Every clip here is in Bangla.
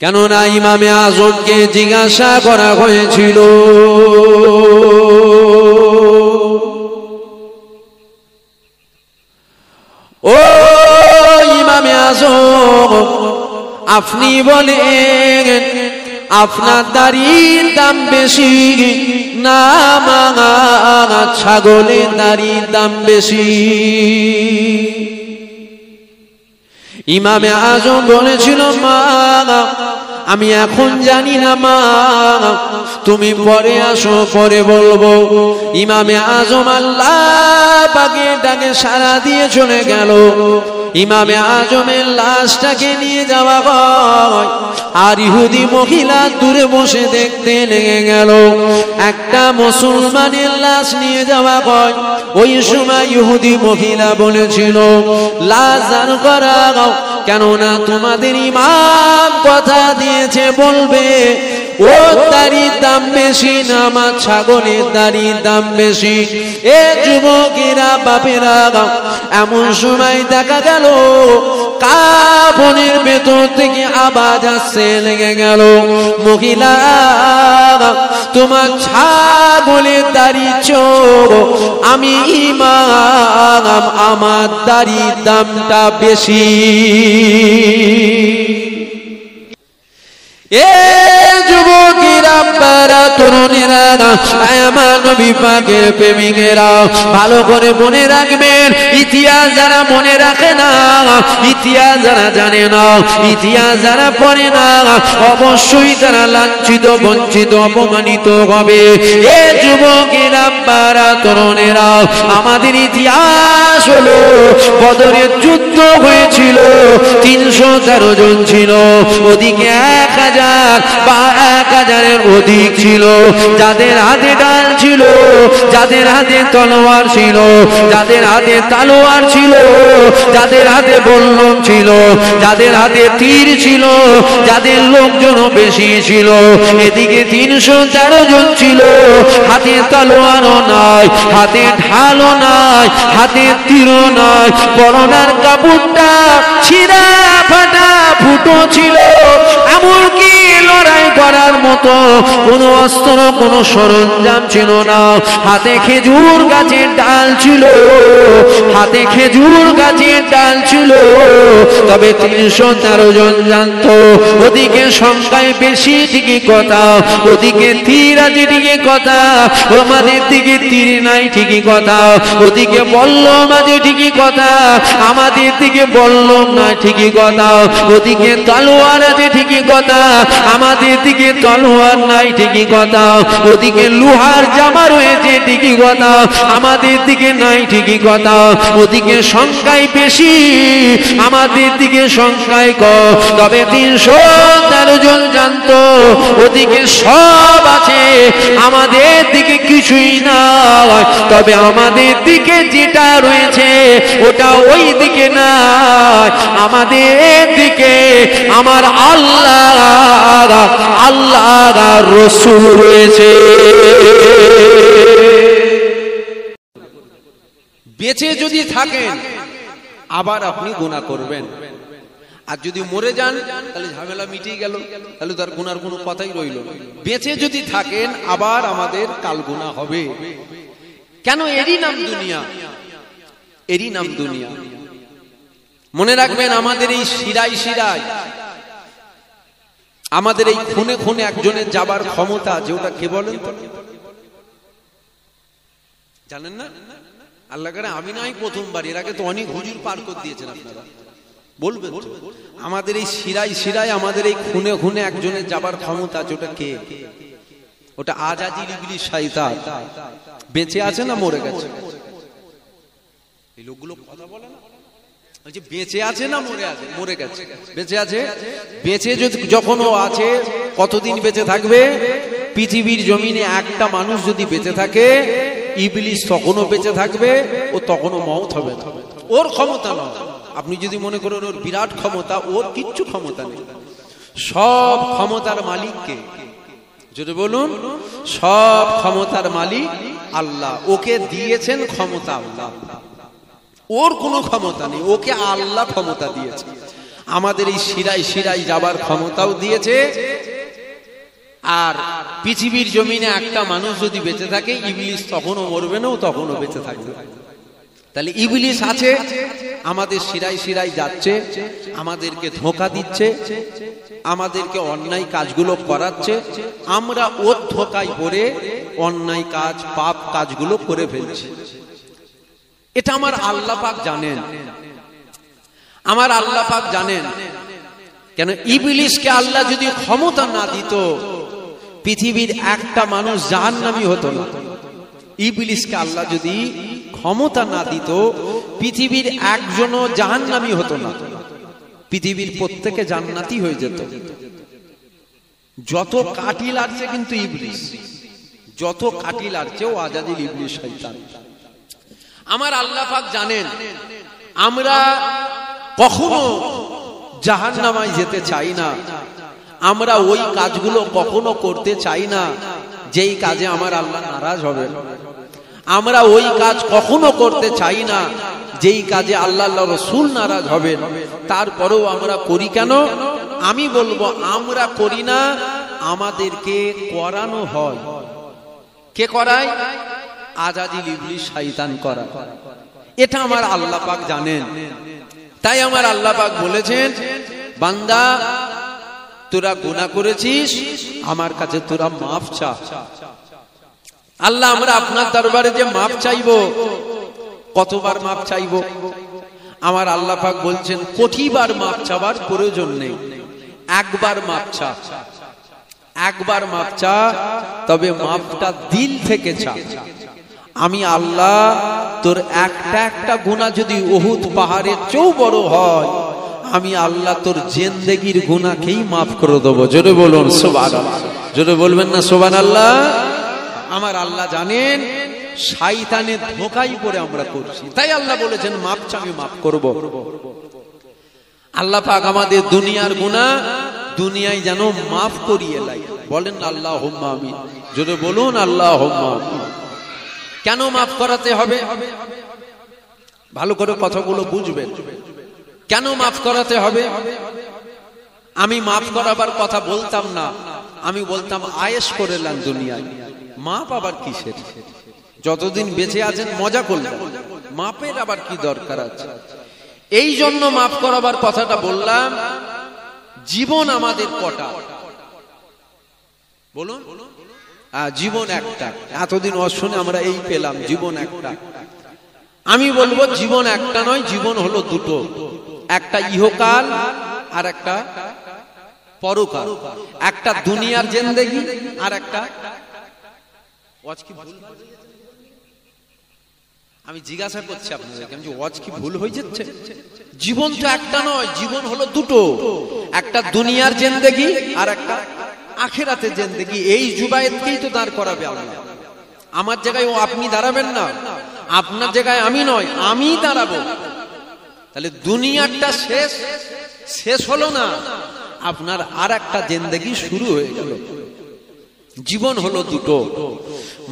কেননা ইমামে আজমকে জিজ্ঞাসা করা হয়েছিল, ও ইমামে আজম, আপনি বলেন আপনার দাড়ির দাম বেশি না ছাগলের দাড়ির দাম বেশি? ইমামে আজম বলেছিল, মা আমি এখন জানি না মা, তুমি পরে আসো, পরে বলবো। ইমামে আজম আল্লাহ পাকের ডাকে সাড়া দিয়ে চলে গেল। ইমামে আজমের লাশটাকে নিয়ে যাওয়া হয়, আর ইহুদি মহিলা দূরে বসে দেখতে লেগে গেল। একটা মুসলমানের লাশ নিয়ে যাওয়া হয়। ওই সময় ইহুদি মহিলা বলেছিল, লাশ দান করা, কেননা তোমাদের ইমাম কথা দিয়েছে, বলবে ও দাড়ির দাম বেশি না আমার ছাগলের দাড়ির দাম বেশি। এ যুবকেরা, বাপেরা, এমন সময় দেখা গেল কাফনের ভেতর থেকে আওয়াজ আসছে, লেগে গেল, মহিলা তোমার ছাগলের দাড়ি চোর, আমি ইমাম, আমার দাড়ির দামটা বেশি। এ যুবকেরা, বারা, তরুণেরা, আমার নবী পাকের প্রেমিকেরা, ভালো করে মনে রাখবেন, ইতিহাস যারা মনে রাখে না, ইতিহাস যারা জানে না, ইতিহাস যারা পড়ে না, অবশ্যই তারা লাঞ্ছিত, বঞ্চিত, অপমানিত হবে। এ যুবকেরা, বারা, তরুণেরা, আমাদের ইতিহাস হলো বদরের যুদ্ধ হয়েছিল, 313 জন ছিল, ওদিকে 1000 বা 1000-এর অধিক ছিল, যাদের হাতে ডাল ছিল, যাদের হাতে তলোয়ার ছিল, যাদের হাতে তলোয়ার ছিল, যাদের হাতে বল্লম ছিল, যাদের হাতে তীর ছিল, যাদের লোকজন বেশি ছিল। এদিকে 313 জন ছিল, হাতে তলোয়ারও নাই, হাতে ঢালও নাই, হাতে তীরও নাই, পরনার কাপড়টা ছিঁড়া ফাটা ফুটো ছিল, এমনকি লড়াই করার মতো কোনো অস্ত্র, কোনো সরঞ্জাম ছিল না। হাতে খেজুর গাছের ডাল ছিল, হাতে খেজুর গাছের ডাল ছিল। তবে 313 জন জানত, ওদিকে সংখ্যায় বেশি ঠিকই কথা, ওদিকে তীর আছে ঠিকই কথা, আমাদের দিকে তীর নাই ঠিকই কথা, ওদিকে বল্লম আছে ঠিকই কথা, আমাদের দিকে বল্লম নাই ঠিকই কথা, ওদিকে তলোয়ার আছে ঠিকই কথা, আমাদের দিকে তলোয়ার নাই ঠিকই কথা, ওদিকে লোহার জামা রয়েছে ঠিকই কথা, আমাদের দিকে নাই ঠিকই কথা, ওদিকে সংখ্যায় বেশি, আমাদের দিকে সংখ্যায় কম। তবে 313 জন জানতো ওদিকে সব আছে, আমাদের দিকে কিছুই নাই। তবে আমাদের দিকে যেটা রয়েছে ওটা ওই দিকে নাই, আমাদের দিকে আমার আল্লাহ, আল্লাহ রাসূল রয়েছে। বেঁচে যদি থাকেন আবার আপনি গুনাহ করবেন, আর যদি মরে যান তাহলে ঝামেলা মিটিয়ে গেল, তাহলে তার গুনার কোনো কথাই রইল না। বেঁচে যদি থাকেন আবার আমাদের কাল গুনাহ হবে। কেন? এরই নাম দুনিয়া, এরই নাম দুনিয়া। মনে রাখবেন, আমাদের এই শিরায় শিরায়, আমাদের এই খুনে খুনে একজনের যাবার ক্ষমতা আছে, ওটা কে বলেন তো? জানেন না? আল্লাহ করে আমি নাই প্রথমবার, এর আগে তো অনেক হুজুর পার করে দিয়েছেন। আপনারা বলবেন আমাদের এই শিরায় শিরায়, আমাদের এই খুনে খুনে একজনের যাবার ক্ষমতা আছে, ওটা কে? ওটা আজাজিল ইবলিস শয়তান। বেঁচে আছে না মরে গেছে? এই লোকগুলো কথা বলে না, বেঁচে আছে না মরে আছে? মরে গেছে। বেঁচে আছে, বেঁচে যখন ও আছে, কতদিন বেঁচে থাকবে? পৃথিবীর জমিনে একটা মানুষ যদি বেঁচে থাকে, ইবলিস তখনও বেঁচে থাকবে, ও তখনও মওত হবে না। ওর ক্ষমতা নয়। আপনি যদি মনে করেন ওর বিরাট ক্ষমতা, ওর কিচ্ছু ক্ষমতা নেই। সব ক্ষমতার মালিক কে? যদি বলুন, সব ক্ষমতার মালিক আল্লাহ। ওকে দিয়েছেন ক্ষমতা আল্লাহ, ওর কোনো ক্ষমতা নেই, ওকে আল্লাহ ক্ষমতা দিয়েছে। আমাদের এই শিরায় শিরায় যাবার ক্ষমতাও দিয়েছে। আর পৃথিবীর জমিনে একটা মানুষ যদি বেঁচে থাকে, ইবলিস তখনও মরবে না, তখনও বেঁচে থাকবে। তাহলে ইবলিস আছে, আমাদের শিরায় শিরায় যাচ্ছে, আমাদেরকে ধোঁকা দিচ্ছে, আমাদেরকে অন্যায় কাজগুলো করাচ্ছে, আমরা ওর ধোঁকায় পড়ে অন্যায় কাজ, পাপ কাজগুলো করে ফেলছি। এটা আমার আল্লাহ পাক জানেন, আমার আল্লাহ পাক জানেন। কেন ইবলিসকে আল্লাহ যদি ক্ষমতা না দিত, পৃথিবীর একটা মানুষ জাহান্নামী হতো না। ইবলিসকে আল্লাহ যদি ক্ষমতা না দিত, পৃথিবীর একজনও জাহান্নামী হতো না, পৃথিবীর প্রত্যেকে জান্নাতি হয়ে যেত। যত কাটিল আসছে কিন্তু ইবলিস, যত কাটিল আসছে ও আজাদিল ইবলিস শয়তান। আমার আল্লাহ পাক জানেন আমরা কখনো জাহান্নামায় যেতে চাই না, আমরা ওই কাজগুলো কখনো করতে চাই না যেই কাজে আমার আল্লাহ নারাজ হবে। আমরা ওই কাজ কখনো করতে চাই না যেই কাজে আল্লাহ রাসূল নারাজ হবেন। তারপরেও আমরা করি কেন? আমি বলবো আমরা করি না, আমাদেরকে করানো হয়। কে করায়? আজাদিল ইবলিস শয়তান করা। এটা আমার আল্লাহ পাক জানেন। তাই আমার আল্লাহ পাক বলেছেন, বান্দা তোরা গুনাহ করেছিস, আমার কাছে তোরা মাফ চা। আল্লাহ আমরা আপনার দরবারে যে মাফ চাইবো, কতবার মাফ চাইবো? আমার আল্লাহ পাক বলছেন কোটিবার মাফ চাবার প্রয়োজন নেই, একবার মাফ চা, একবার মাফ চা, তবে মাফটা দিল থেকে চা। আমি আল্লাহ তোর একটা একটা গুনাহ যদি উহুদ পাহাড়ের চেয়েও বড় হয়, আমি আল্লাহ তোর জিন্দেগির গুনাহকেই মাফ করে দেবো। জোরে বলুন সুবহানাল্লাহ। জোরে বলবেন না সুবহানাল্লাহ? আমার আল্লাহ জানেন শয়তানের ধোঁকায় পড়ে আমরা করছি, তাই আল্লাহ বলেছেন মাফ চা, আমি মাফ করব। আল্লাহ পাক আমাদের দুনিয়ার গুনাহ দুনিয়ায় যেন মাফ করিয়ে লাই। বলেন আল্লাহুম্মা আমিন। জোরে বলুন আল্লাহুম্মা আমিন। কেন মাফ করাতে হবে? ভালো করে কথাগুলো বুঝবেন। কেন মাফ করাতে হবে? আমি মাফ করাবার কথা বলতাম না, আমি বলতাম আয়েশ করেলাম দুনিয়ায়। মাপ আবার কিসের? যতদিন বেঁচে আছেন মজা করলেন, মাপের আবার কি দরকার আছে? এই জন্য মাফ করাবার কথাটা বললাম। জীবন আমাদের কটা? বলুন। জীবন একটা। এতদিন শুনে আমরা এই পেলাম জীবন একটা। আমি বলবো জীবন একটা নয়, জীবন হলো দুটো, একটা ইহকাল আর একটা পরকাল, একটা দুনিয়ার জিন্দেগি আর একটা। আমি জিজ্ঞাসা করছি আপনাদেরকে, ওয়াজ কি ভুল হয়ে যাচ্ছে? জীবন তো একটা নয়, জীবন হলো দুটো, একটা দুনিয়ার জিন্দেগি আর একটা আখিরাতের জিন্দেগি। এই জুবায়েতকেই তো দাঁড় করাবে আল্লাহ। আমার জায়গায় ও আপনি দাঁড়াবেন না, আপনার জায়গায় আমি নয়, আমি দাঁড়াবো। তাহলে দুনিয়াটা শেষ, শেষ হলো না, আপনার আর একটা জিন্দেগি শুরু হয়ে গেল। জীবন হলো দুটো।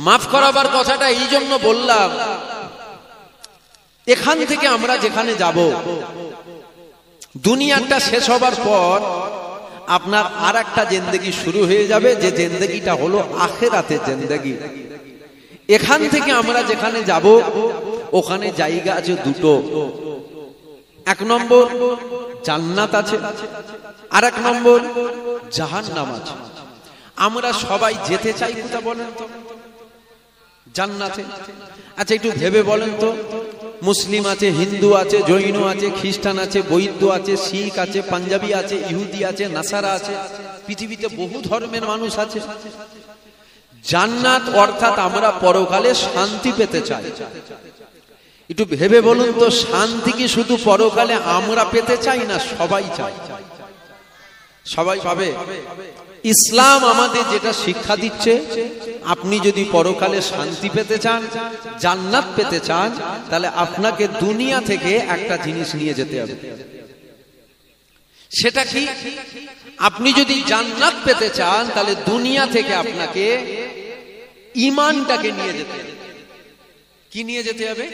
মাফ করাবার কথাটা এই জন্য বললাম, এখান থেকে আমরা যেখানে যাব, দুনিয়াটা শেষ হবার পর আপনার আর একটা জিন্দেগি শুরু হয়ে যাবে, যে জিন্দেগিটা হলো আখিরাতের জিন্দেগি। এখান থেকে আমরা যেখানে যাব ওখানে জায়গা আছে দুটো। এক নম্বর জান্নাত আছে, আর এক নম্বর জাহান্নাম আছে। আমরা সবাই যেতে চাই কোথা বলেন তো? জান্নাতে। আচ্ছা একটু ভেবে বলেন তো, মুসলিম আছে, হিন্দু আছে, জৈন আছে, খ্রিস্টান আছে, বৌদ্ধ আছে, শিখ আছে, পাঞ্জাবি আছে, ইহুদি আছে, নাসারা আছে, পৃথিবীতে বহু ধর্মের মানুষ আছে। জান্নাত অর্থাৎ আমরা পরকালে শান্তি পেতে চাই। একটু ভেবে বলুন তো, শান্তি কি শুধু পরকালে আমরা পেতে চাই না সবাই চাই? সবাই পাবে? ইসলাম আমাদের যেটা শিক্ষা দিচ্ছে, আপনি যদি পরকালে শান্তি পেতে চান, জান্নাত পেতে চান, তাহলে আপনাকে দুনিয়া থেকে একটা জিনিস নিয়ে যেতে হবে। সেটা কি? আপনি যদি জান্নাত পেতে চান তাহলে দুনিয়া থেকে আপনাকে ঈমানটাকে নিয়ে যেতে হবে। কি নিয়ে যেতে হবে?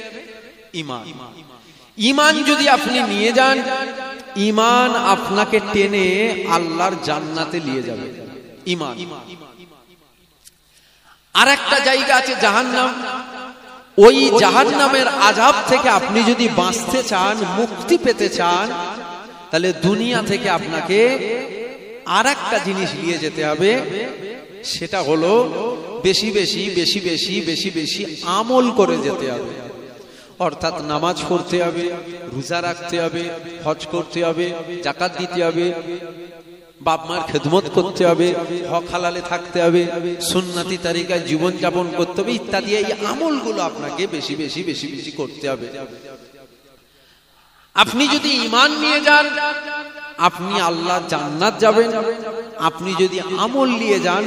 ঈমান। ঈমান যদি আপনি নিয়ে যান ঈমান আপনাকে টেনে আল্লাহর জান্নাতে নিয়ে যাবে। ঈমান। আর একটা জায়গা আছে জাহান্নাম। ওই জাহান্নামের আযাব থেকে আপনি যদি বাঁচতে চান, মুক্তি পেতে চান, তাহলে দুনিয়া থেকে আপনাকে আর একটা জিনিস নিয়ে যেতে হবে। সেটা হলো বেশি বেশি বেশি বেশি বেশি বেশি আমল করে যেতে হবে। অর্থাৎ নামাজ পড়তে হবে, রোজা রাখতে হবে, হজ করতে হবে, যাকাত দিতে হবে, বাপ মার খেদমত করতে হবে, হক হালালে থাকতে হবে, সুন্নতি তরিকায় জীবন যাপন করতে হবে ইত্যাদি। এই আমলগুলো আপনাকে বেশি বেশি বেশি বেশি করতে হবে। আপনি যদি ঈমান নিয়ে যান, আপনি আল্লাহ জান্নাত যাবেন। আপনি যদি আমল নিয়ে যান,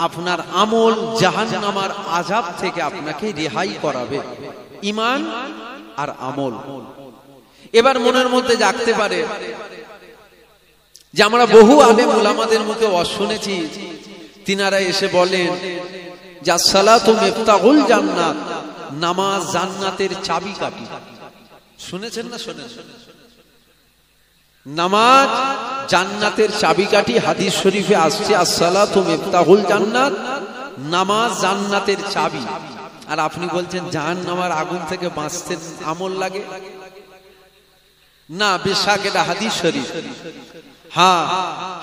আপনার আমল জাহান্নামের আযাব থেকে আপনাকে রেহাই করাবে। ঈমান আর আমল। এবার মনের মধ্যে জাগতে পারে যে আমরা বহু আলেম উলামাদের মুখে শুনেছি, তিনারা এসে বলেন যে সালাতু মিফতাহুল জান্নাত, নামাজ জান্নাতের চাবিকাঠি। শুনেছেন না? শোনেন। নামাজ জান্নাতের চাবিকাঠি। হাদিস শরীফে আসছে আসসালাতু মিফতাহুল জান্নাত, নামাজ জান্নাতের চাবি। আর আপনি বলছেন জাহান্নামের আগুন থেকে বাঁচতে আমল লাগে না। বেশক এটা হাদিস শরীফ। হ্যাঁ,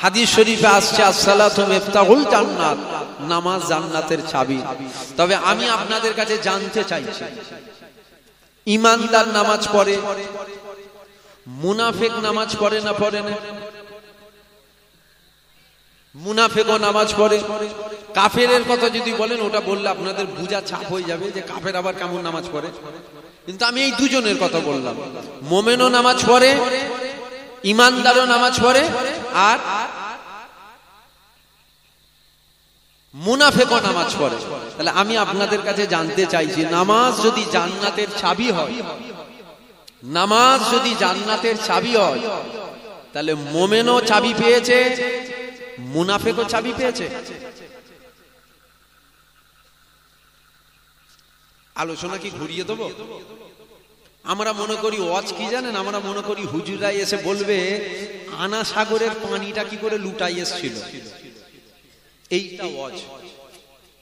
হাদিস শরীফে আসছে আসসালাতু মিফতাহুল জান্নাত, নামাজ জান্নাতের চাবি। তবে আমি আপনাদের কাছে জানতে চাইছি, ঈমানদার নামাজ পড়ে, মুনাফিক নামাজ পড়ে না পড়ে না? মুনাফিকও নামাজ পড়ে। কাফেরের কথা যদি বলেন, ওটা বললে আপনাদের বুঝা চাপ হয়ে যাবে যে কাফের আবার কেমন নামাজ পড়ে। কিন্তু আমি এই দুজনের কথা বললাম। মুমিনও নামাজ পড়ে, ঈমানদারও নামাজ পড়ে, আর মুনাফিকও নামাজ পড়ে। তাহলে আমি আপনাদের কাছে জানতে চাইছি, নামাজ যদি জান্নাতের চাবি হয়, নামাজ যদি জান্নাতের চাবি হয়, তাহলে মুমিনও চাবি পেয়েছে, মুনাফিকও চাবি পেয়েছে। আলোচনা কি ঘুরিয়ে দেবো? আমরা মনে করি ওয়াজ কি জানেন? আমরা মনে করি হুজুররা এসে বলবে আনা সাগরের পানিটা কি করে লুটাই এসেছিল। এইটা ওয়াজ।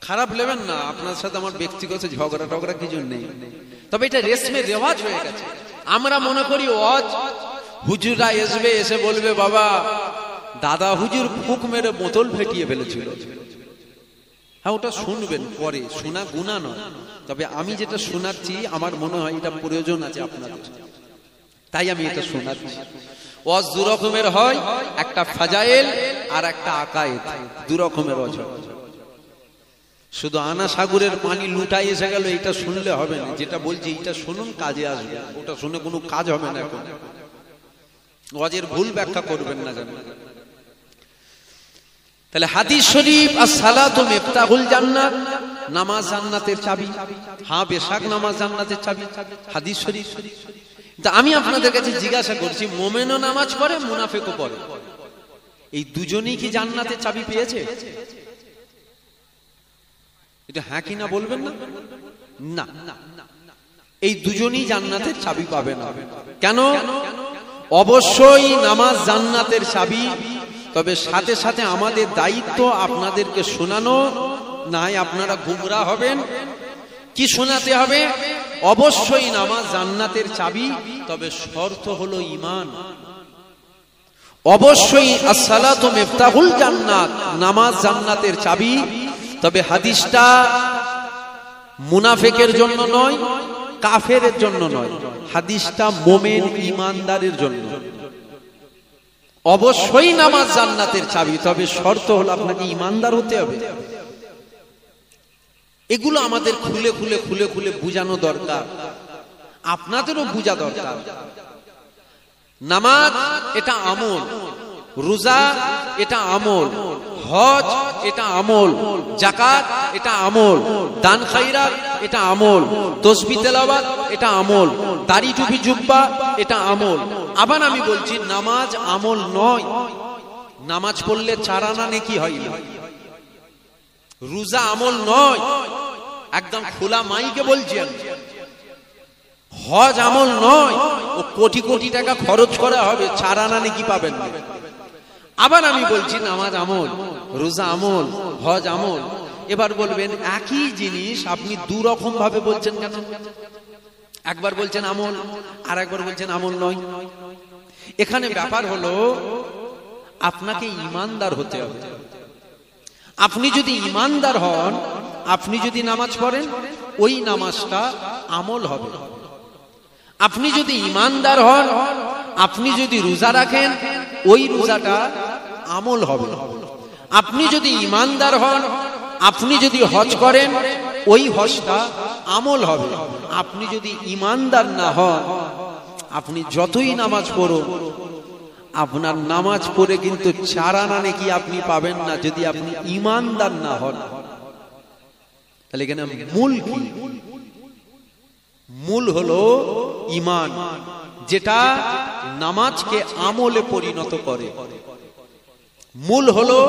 খারাপ নেবেন না, আপনার সাথে আমার ব্যক্তিগত ঝগড়া টগড়া কিছু নেই। তবে এটা রেশমে রেওয়াজ হয়ে গেছে। আমরা মনে করি ওয়াজ, হুজুররা আসবে, এসে বলবে বাবা দাদা হুজুর ফুক মেরে বোতল ফেটিয়ে ফেলেছিল। হ্যাঁ, ওটা শুনবেন পরে, শোনা গুনাহ নয়। তবে আমি যেটা শোনাচ্ছি আমার মনে হয় এটা প্রয়োজন আছে আপনাদের, তাই আমি এটা শোনাচ্ছি। ওয়াজ দু রকমের হয়, একটা ফাজাইল আর একটা আকায়েদ। দু রকমের ওয়াজ। শুধু আনা সাগরের পানি লুটাই এসে গেল এটা শুনলে হবে না। যেটা বলছি এটা শুনুন, কাজে আসবে। ওটা শুনে কোনো কাজ হবে না। এখন ওয়াজের ভুল ব্যাখ্যা করবেন না জানেন। তাহলে হাদিস শরীফ আসসালাতু মিফতাহুল জান্নাত, নামাজ জান্নাতের চাবি। হ্যাঁ, বেশক নামাজ জান্নাতের চাবি, হাদিস শরীফ। তা আমি আপনাদের কাছে জিজ্ঞাসা করছি, মুমিনও নামাজ পড়ে, মুনাফিকও পড়ে, এই দুজনেই কি জান্নাতের চাবি পেয়েছে? এটা হ্যাঁ কি না বলবেন না? না, এই দুজনেই জান্নাতের চাবি পাবে না। কেন? অবশ্যই নামাজ জান্নাতের চাবি, তবে সাথে সাথে আমাদের দায়িত্ব আপনাদেরকে শোনানো, নাই আপনারা গুমরাহ হবেন। কি শোনাতে হবে? অবশ্যই নামাজ জান্নাতের চাবি, তবে শর্ত হলো ঈমান। অবশ্যই আসসালাতু মিফতাহুল জান্নাত, নামাজ জান্নাতের চাবি, তবে হাদিসটা মুনাফিকের জন্য নয়, কাফেরের জন্য নয়, হাদিসটা মুমিন ঈমানদারের জন্য। অবশ্যই নামাজ জান্নাতের চাবি, তবে শর্ত হলো আপনাকে ঈমানদার হতে হবে। এগুলো আমাদের খুলে খুলে খুলে খুলে বুঝানো দরকার, আপনাদেরও বুঝা দরকার। নামাজ এটা আমল, রোজা এটা আমল, হজ এটা আমল, যাকাত এটা আমল, দান খায়রাত এটা আমল, তাসবিহ তেলাওয়াত এটা আমল, দাড়ি টুপি জুব্বা এটা আমল। আবার আমি বলছি নামাজ আমল নয়। নামাজ পড়লে 4 আনা নেকি হয় না। রোজা আমল নয়, একদম খোলা মাইকে বলছি। হজ আমল নয়, ও কোটি কোটি টাকা খরচ করা হবে, 4 আনা নাকি পাবেন না। আবার আমি বলছি নামাজ আমল, রোজা আমল, হজ আমল। এবার বলবেন একই জিনিস আপনি দু রকম ভাবে বলছেন কেন? একবার বলছেন আমল, আর একবার বলছেন আমল নয়। এখানে ব্যাপার হলো আপনাকে ঈমানদার হতে হবে। আপনি যদি ঈমানদার হন, আপনি যদি নামাজ পড়েন, ওই নামাজটা আমল হবে। আপনি যদি ঈমানদার হন, আপনি যদি রোজা রাখেন, ওই রোজাটা আমল হবে। আপনি যদি ঈমানদার হন, আপনি যদি হজ করেন, ওই হজটা আমল হবে। আপনি যদি ঈমানদার না হন, আপনি যতই নামাজ পড়ুন, আপনার নামাজ পড়ে কিন্তু 4 আনা নেকি আপনি পাবেন না, যদি আপনি ঈমানদার না হন। তাহলে এখানে মূল কি? মূল হলো ঈমান, যেটা নামাজকে আমলে পরিণত করে। মূল হলো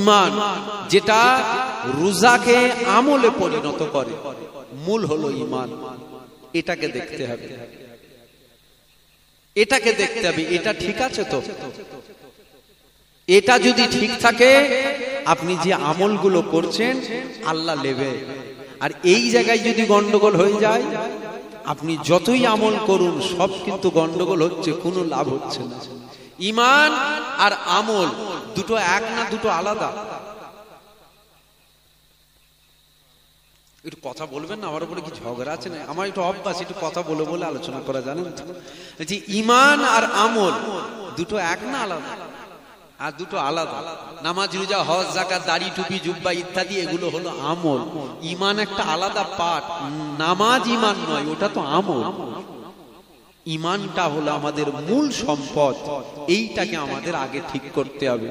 ঈমান, যেটা রোজাকে আমলে পরিণত করে। মূল হলো ঈমান। এটাকে দেখতে হবে, এটাকে দেখতে হবে। এটা ঠিক আছে তো? এটা যদি ঠিক থাকে, আপনি যে আমলগুলো করছেন আল্লাহ নেবে। আর এই জায়গায় যদি গন্ডগোল হয়ে যায়, আপনি যতই আমল করুন সব কিন্তু গন্ডগোল হচ্ছে, কোনো লাভ হচ্ছে না। ঈমান আর আমল দুটো এক না দুটো আলাদা? একটু কথা বলবেন না, আমার উপরে কি ঝগড়া আছে না? আমার একটু অভ্যাস, একটু কথা বলে বলে আলোচনা করা, জানেন তো? যে ঈমান আর আমল দুটো এক না আলাদা? আর দুটো আলাদা। নামাজ, রোজা, হজ, যাকাত, দাড়ি, টুপি, জুব্বা ইত্যাদি এগুলো হলো আমল। ঈমান একটা আলাদা পার্ট। নামাজ ঈমান নয়, ওটা তো আমল। ঈমানটা হলো আমাদের মূল সম্পদ। এইটাকে আমাদের আগে ঠিক করতে হবে।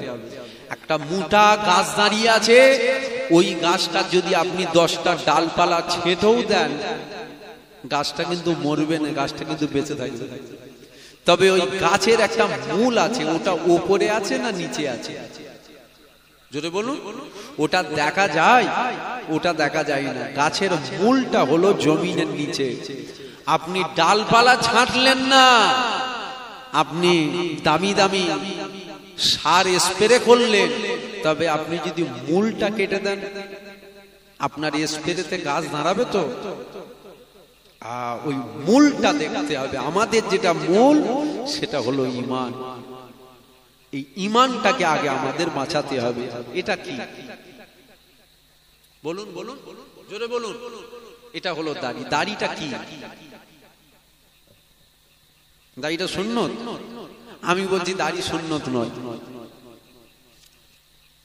একটা মোটা গাছ দাঁড়িয়ে আছে, ওই গাছটা যদি আপনি 10টা ডালপালা ছেঁটেও দেন, গাছটা কিন্তু মরবে না, গাছটা কিন্তু বেঁচে থাকবে। তবে ওই গাছের একটা মূল আছে, ওটা উপরে আছে না নিচে আছে? জোরে বলুন। ওটা দেখা যায়? ওটা দেখা যায় না। গাছের মূলটা হলো জমিনের নিচে। আপনি ডালপালা ছাঁটলেন না, আপনি দামি দামি সার স্প্রে করলেন, তবে আপনি যদি মূলটা কেটে দেন, আপনার স্প্রেতে গাছ দাঁড়াবে তো? ওই মূলটা দেখতে হবে। আমাদের যেটা মূল, সেটা হলো ঈমান। এই ঈমানটাকে আগে আমাদের বাঁচাতে হবে। এটা কি? বলুন বলুন, জোরে বলুন। এটা হলো দাড়ি। দাড়িটা কি? দাড়িটা সুন্নত? আমি বলছি দাড়ি সুন্নত নয়।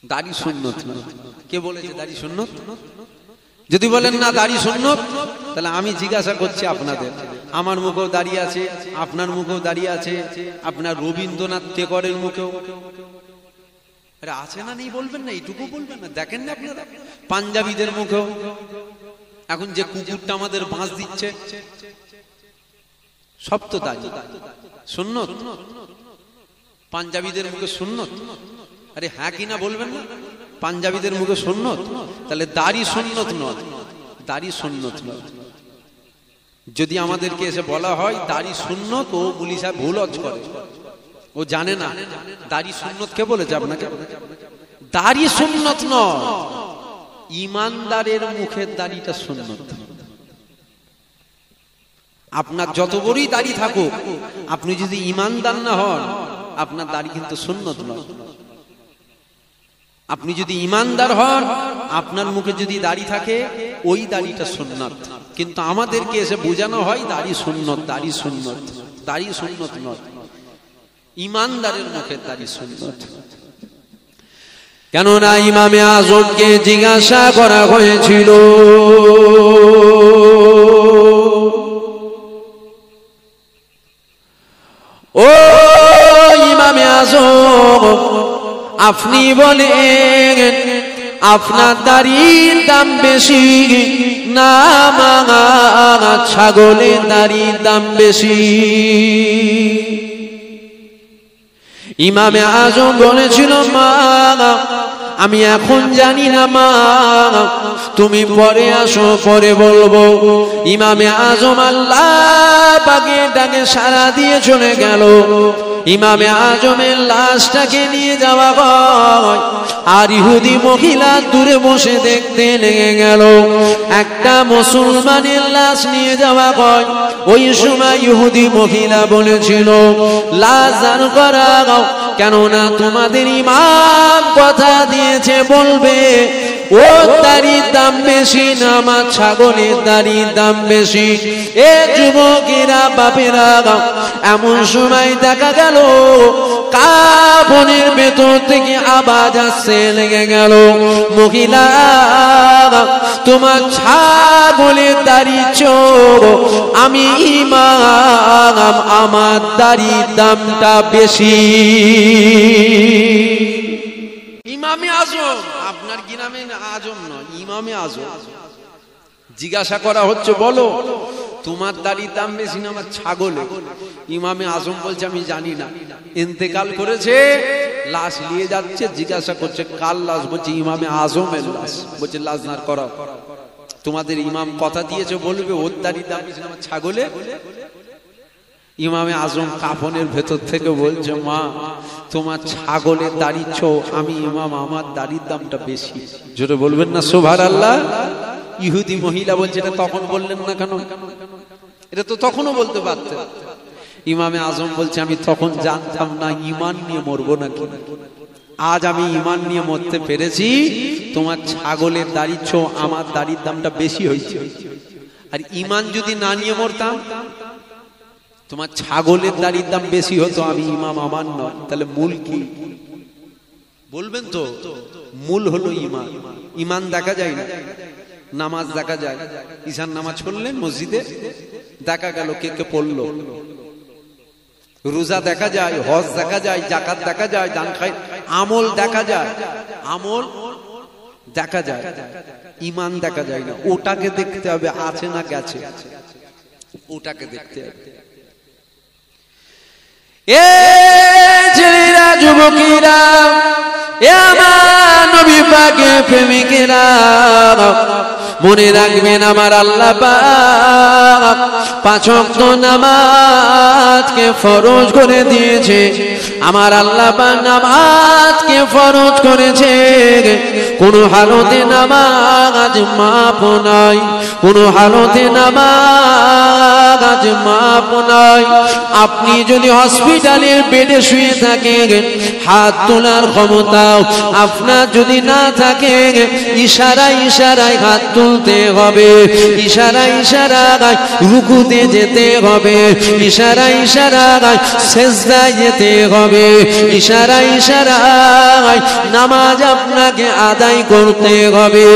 দাড়ি সুন্নত নয়। কে বলেছে দাড়ি সুন্নত? যদি বলেন না দাড়ি সুন্নত, তাহলে আমি জিজ্ঞাসা করছি আপনাদের, আমার মুখেও দাঁড়িয়ে আছে, আপনার মুখেও দাঁড়িয়ে আছে, আপনার রবীন্দ্রনাথ টেগরের মুখেও আছে না? নেই বলবেন না? এইটুকু বলবেন না? দেখেন না আপনারা পাঞ্জাবিদের মুখেও? এখন যে কুকুরটা আমাদের বাঁশ দিচ্ছে, সব তো দাড়ি সুন্নত। পাঞ্জাবিদের মুখে সুন্নত? আরে হ্যাঁ কিনা বলবেন না? পাঞ্জাবিদের মুখে সুন্নত, তাহলে দাড়ি সুন্নত নয়। দাড়ি সুন্নত নয়। যদি আমাদেরকে এসে বলা হয় দাড়ি সুন্নত, ও মুলি সাহেব ভুল করে, ও জানে না দাড়ি সুন্নত। কে বলেছে আপনাকে? দাড়ি সুন্নত নয়, ঈমানদারের মুখের দাড়িটা সুন্নত। আপনার যত বড়ই দাড়ি থাকুক, আপনি যদি ঈমানদার না হন, আপনার দাড়ি কিন্তু সুন্নত নয়। আপনি যদি ঈমানদার হন, আপনার মুখে যদি দাড়ি থাকে, ওই দাড়িটা সুন্নত। কিন্তু আমাদেরকে এসে বোঝানো হয় দাড়ি সুন্নত, দাড়ি সুন্নত। দাড়ি সুন্নত নয়, ঈমানদারের মুখের দাড়ি সুন্নত। কেননা ইমামে আজমকে জিজ্ঞাসা করা হয়েছিল, ও ইমামে আজম, আপনি বলেন আপনার দাড়ির দাম বেশি না ছাগলের দাড়ির দাম বেশি? ইমামে আজম বলেছিল, মা আমি এখন জানি না মা, তুমি পরে আসো, পরে বলবো। ইমামে আজম আল্লাহ পাকের ডাকে সাড়া দিয়ে চলে গেল। ইমামে আজমের লাশটাকে নিয়ে যাওয়া হয়, আর ইহুদি মহিলা দূরে বসে দেখতে লেগে গেল। একটা মুসলমানের লাশ নিয়ে যাওয়া হয়। ওই সময় ইহুদি মহিলা বলেছিল, লাশ দান করা, কেননা তোমাদের ইমাম কথা দিয়েছে, বলবে ও দাড়ির দাম বেশি না আমার ছাগলের দাড়ির দাম বেশি। এ যুবকেরা, বাপেরা, এমন সময় দেখা গেল কাফনের ভেতর থেকে আওয়াজ আসছে, লেগে গেল, মহিলা তোমার ছাগলের দাড়ি চোর, আমি ইমাম, আমার দাড়ির দামটা বেশি। ইমামে আজম, আপনার কি নামে আজম নয়, ইমামে আজম। জিজ্ঞাসা করা হচ্ছে, বলো তোমার দাড়ির দাম বেশি না আমার ছাগলে? ইমামে আজম বলছে, আমি জানি না, ইন্তেকাল করেছে, লাশ নিয়ে যাচ্ছে, জিজ্ঞাসা করছে কার লাশ? বলছে ইমামে আজমের লাশ। বলছে লাশ দাঁড় করাও, তোমাদের ইমাম কথা দিয়েছে, বলবে ওর দাড়ির দাম বেশি না আমার ছাগলে। ইমামে আজম কাফনের ভেতর থেকে বলছে, মা তোমার ছাগলের দাড়ি ছো, আমি ইমাম, আমার দাড়ির দামটা বেশি। জোরে বলবেন না সুবহানাল্লাহ। ইহুদি মহিলা বলছে, এটা তখন বললেন না কেন? এটা তো তখনও বলতে পারতেন। ইমামে আজম বলছে, আমি তখন জানতাম না ঈমান নিয়ে মরবো নাকি। আজ আমি ঈমান নিয়ে মরতে পেরেছি। তোমার ছাগলের দাড়ি ছো, আমার দাড়ির দামটা বেশি হয়েছে। আর ঈমান যদি না নিয়ে মরতাম, তোমার ছাগলের দাড়ির দাম বেশি হতো, আমি ইমাম, আমার নয়। তাহলে মূল কি বলবেন তো? মূল হলো ঈমান। ঈমান দেখা যায় না, নামাজ দেখা যায়। ঈশান নামাজ পড়লেন মসজিদে, দেখা গেল কে কে পড়লো। রোজা দেখা যায়, হজ দেখা যায়, যাকাত দেখা যায়, দান খায়, আমল দেখা যায়, আমল দেখা যায়, ঈমান দেখা যায় না। ওটাকে দেখতে হবে আছে না গেছে, ওটাকে দেখতে হবে। এ ছেলেরা, যুবকেরা, এ আমার নবী পাকের প্রেমিকেরা, মনে রাখবেন আমার আল্লাহ পাক 5 ওয়াক্ত নামাজকে ফরজ করে দিয়েছে। আমার আল্লাহ পাক নামাজকে ফরজ করেছে। কোন হালতে নামাজ মাফ নাই, কোন হালতে নামাজ মাফ নাই। আপনি যদি হসপিটালের বেডে শুয়ে থাকেন, হাত তোলার ক্ষমতা আপনার যদি না থাকে, ইশারায় ইশারায় হাত তুলতে হবে, ইশারায় ইশারায় রুকুতে যেতে হবে, ইশারায় ইশারায় সিজদায় যেতে হবে, ইশারায় ইশারায় নামাজ আপনাকে আদায় করতে হবে।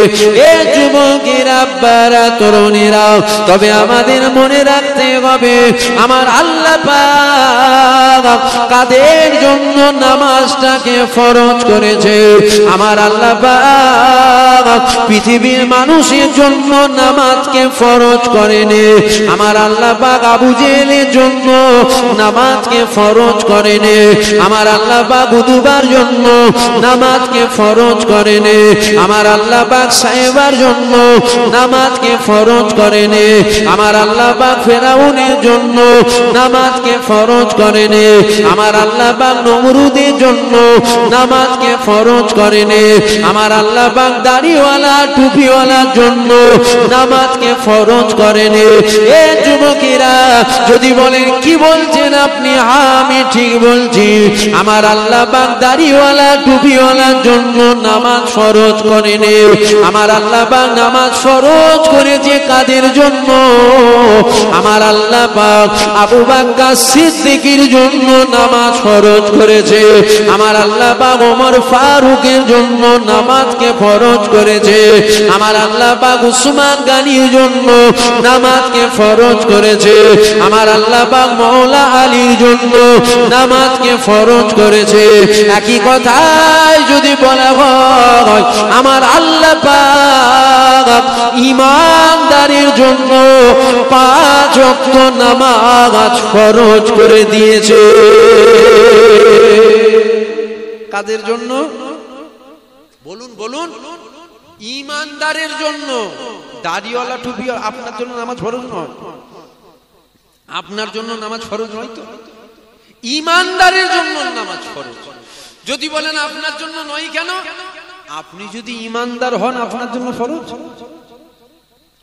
এ যুবকেরা, আব্বারা, তরুণীরা, তবে আমাদের মনে রাখতে হবে আমার আল্লাহ পাক কাদের জন্য নামাজটাকে ফরজ করেছে। আমার আল্লাহ পাক পৃথিবীর মানুষের জন্য নামাজকে ফরজ করেনি। আমার আল্লাহ পাক আবু জেহেলের জন্য নামাজকে ফরজ করেনি। আমার আল্লাহ পাক উতুবার জন্য নামাজকে ফরজ করেনি। আমার আল্লাহ পাক সাহেবার জন্য নামাজকে ফরজ করেনি। আমার আল্লাহ পাক ফেরাউনের জন্য নামাজকে ফরজ করেনি। আমার আল্লাহ পাক নমরুদের জন্য নামাজকে ফরজ করেনি। আমার আল্লাহ পাক দাড়িওয়ালা টুপিওয়ালার জন্য নামাজকে ফরজ করেনি। এ যুবকেরা, যদি বলেন কি বলছেন আপনি, আমি ঠিক বলছি। আমার আল্লাহ পাক দাড়িওয়ালা টুপিওয়ালার জন্য নামাজ ফরজ করেনি। আমার আল্লাহ পাক নামাজ ফরজ করেছে কাদের জন্য? আমার আল্লাহ পাক আবু বকর সিদ্দিকের জন্য নামাজ ফরজ করেছে। আমার আল্লাহ পাক ওমর ফারুকের জন্য নামাজকে ফরজ করেছে। আমার আল্লাহ পাক উসমান গনির জন্য নামাজকে ফরজ করেছে। আমার আল্লাহ পাক মাওলা আলীর জন্য নামাজকে ফরজ করেছে। একই কথাই যদি বলা হয়, আমার আল্লাহ পাক ঈমানদারের জন্য 5 ওয়াক্ত নামাজ ফরজ করে দিয়েছে। কাদের জন্য? বলুন বলুন, ইমানদারের জন্য দাড়িওয়ালা টুপি আপনার জন্য নামাজ ফরজ নয়? আপনার জন্য নামাজ ফরজ নয় তো, ইমানদারের জন্য নামাজ ফরজ। যদি বলেন আপনার জন্য নয় কেন, আপনি যদি ইমানদার হন আপনার জন্য ফরজ।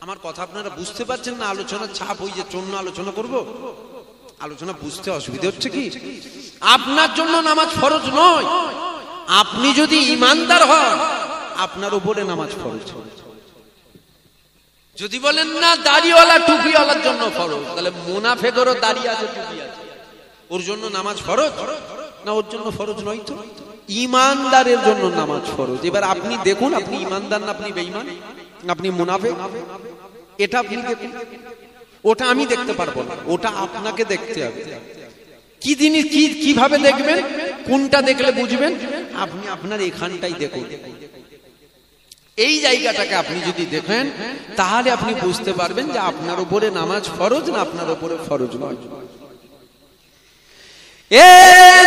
আমার কথা আপনারা বুঝতে পারছেন না? আলোচনার চাপ, ওই যে জন্য আলোচনা করব, আলোচনা বুঝতে অসুবিধা হচ্ছে কি? আপনার জন্য নামাজ ফরজ নয়, আপনি যদি ইমানদার হন আপনার উপরে নামাজ ফরজ। যদি বলেন না দাড়িওয়ালা টুপিওয়ালার জন্য ফরজ, তাহলে মুনাফিকেরও দাড়ি আছে টুপি আছে, ওর জন্য নামাজ ফরজ না? ওর জন্য ফরজ নয় তো, ইমানদারের জন্য নামাজ ফরজ। এবার আপনি দেখুন, আপনি ইমানদার না আপনি বেঈমান, আপনি মুনাফিক, এটা আপনি দেখুন। ওটা আমি দেখতে পারবো না, ওটা আপনাকে দেখতে হবে। কি জিনিস, কিভাবে দেখবেন, কোনটা দেখলে বুঝবেন? আপনি আপনার এখানটাই দেখুন, এই জায়গাটাকে আপনি যদি দেখেন তাহলে আপনি বুঝতে পারবেন যে আপনার উপরে নামাজ ফরজ না আপনার উপরে ফরজ নয়। এ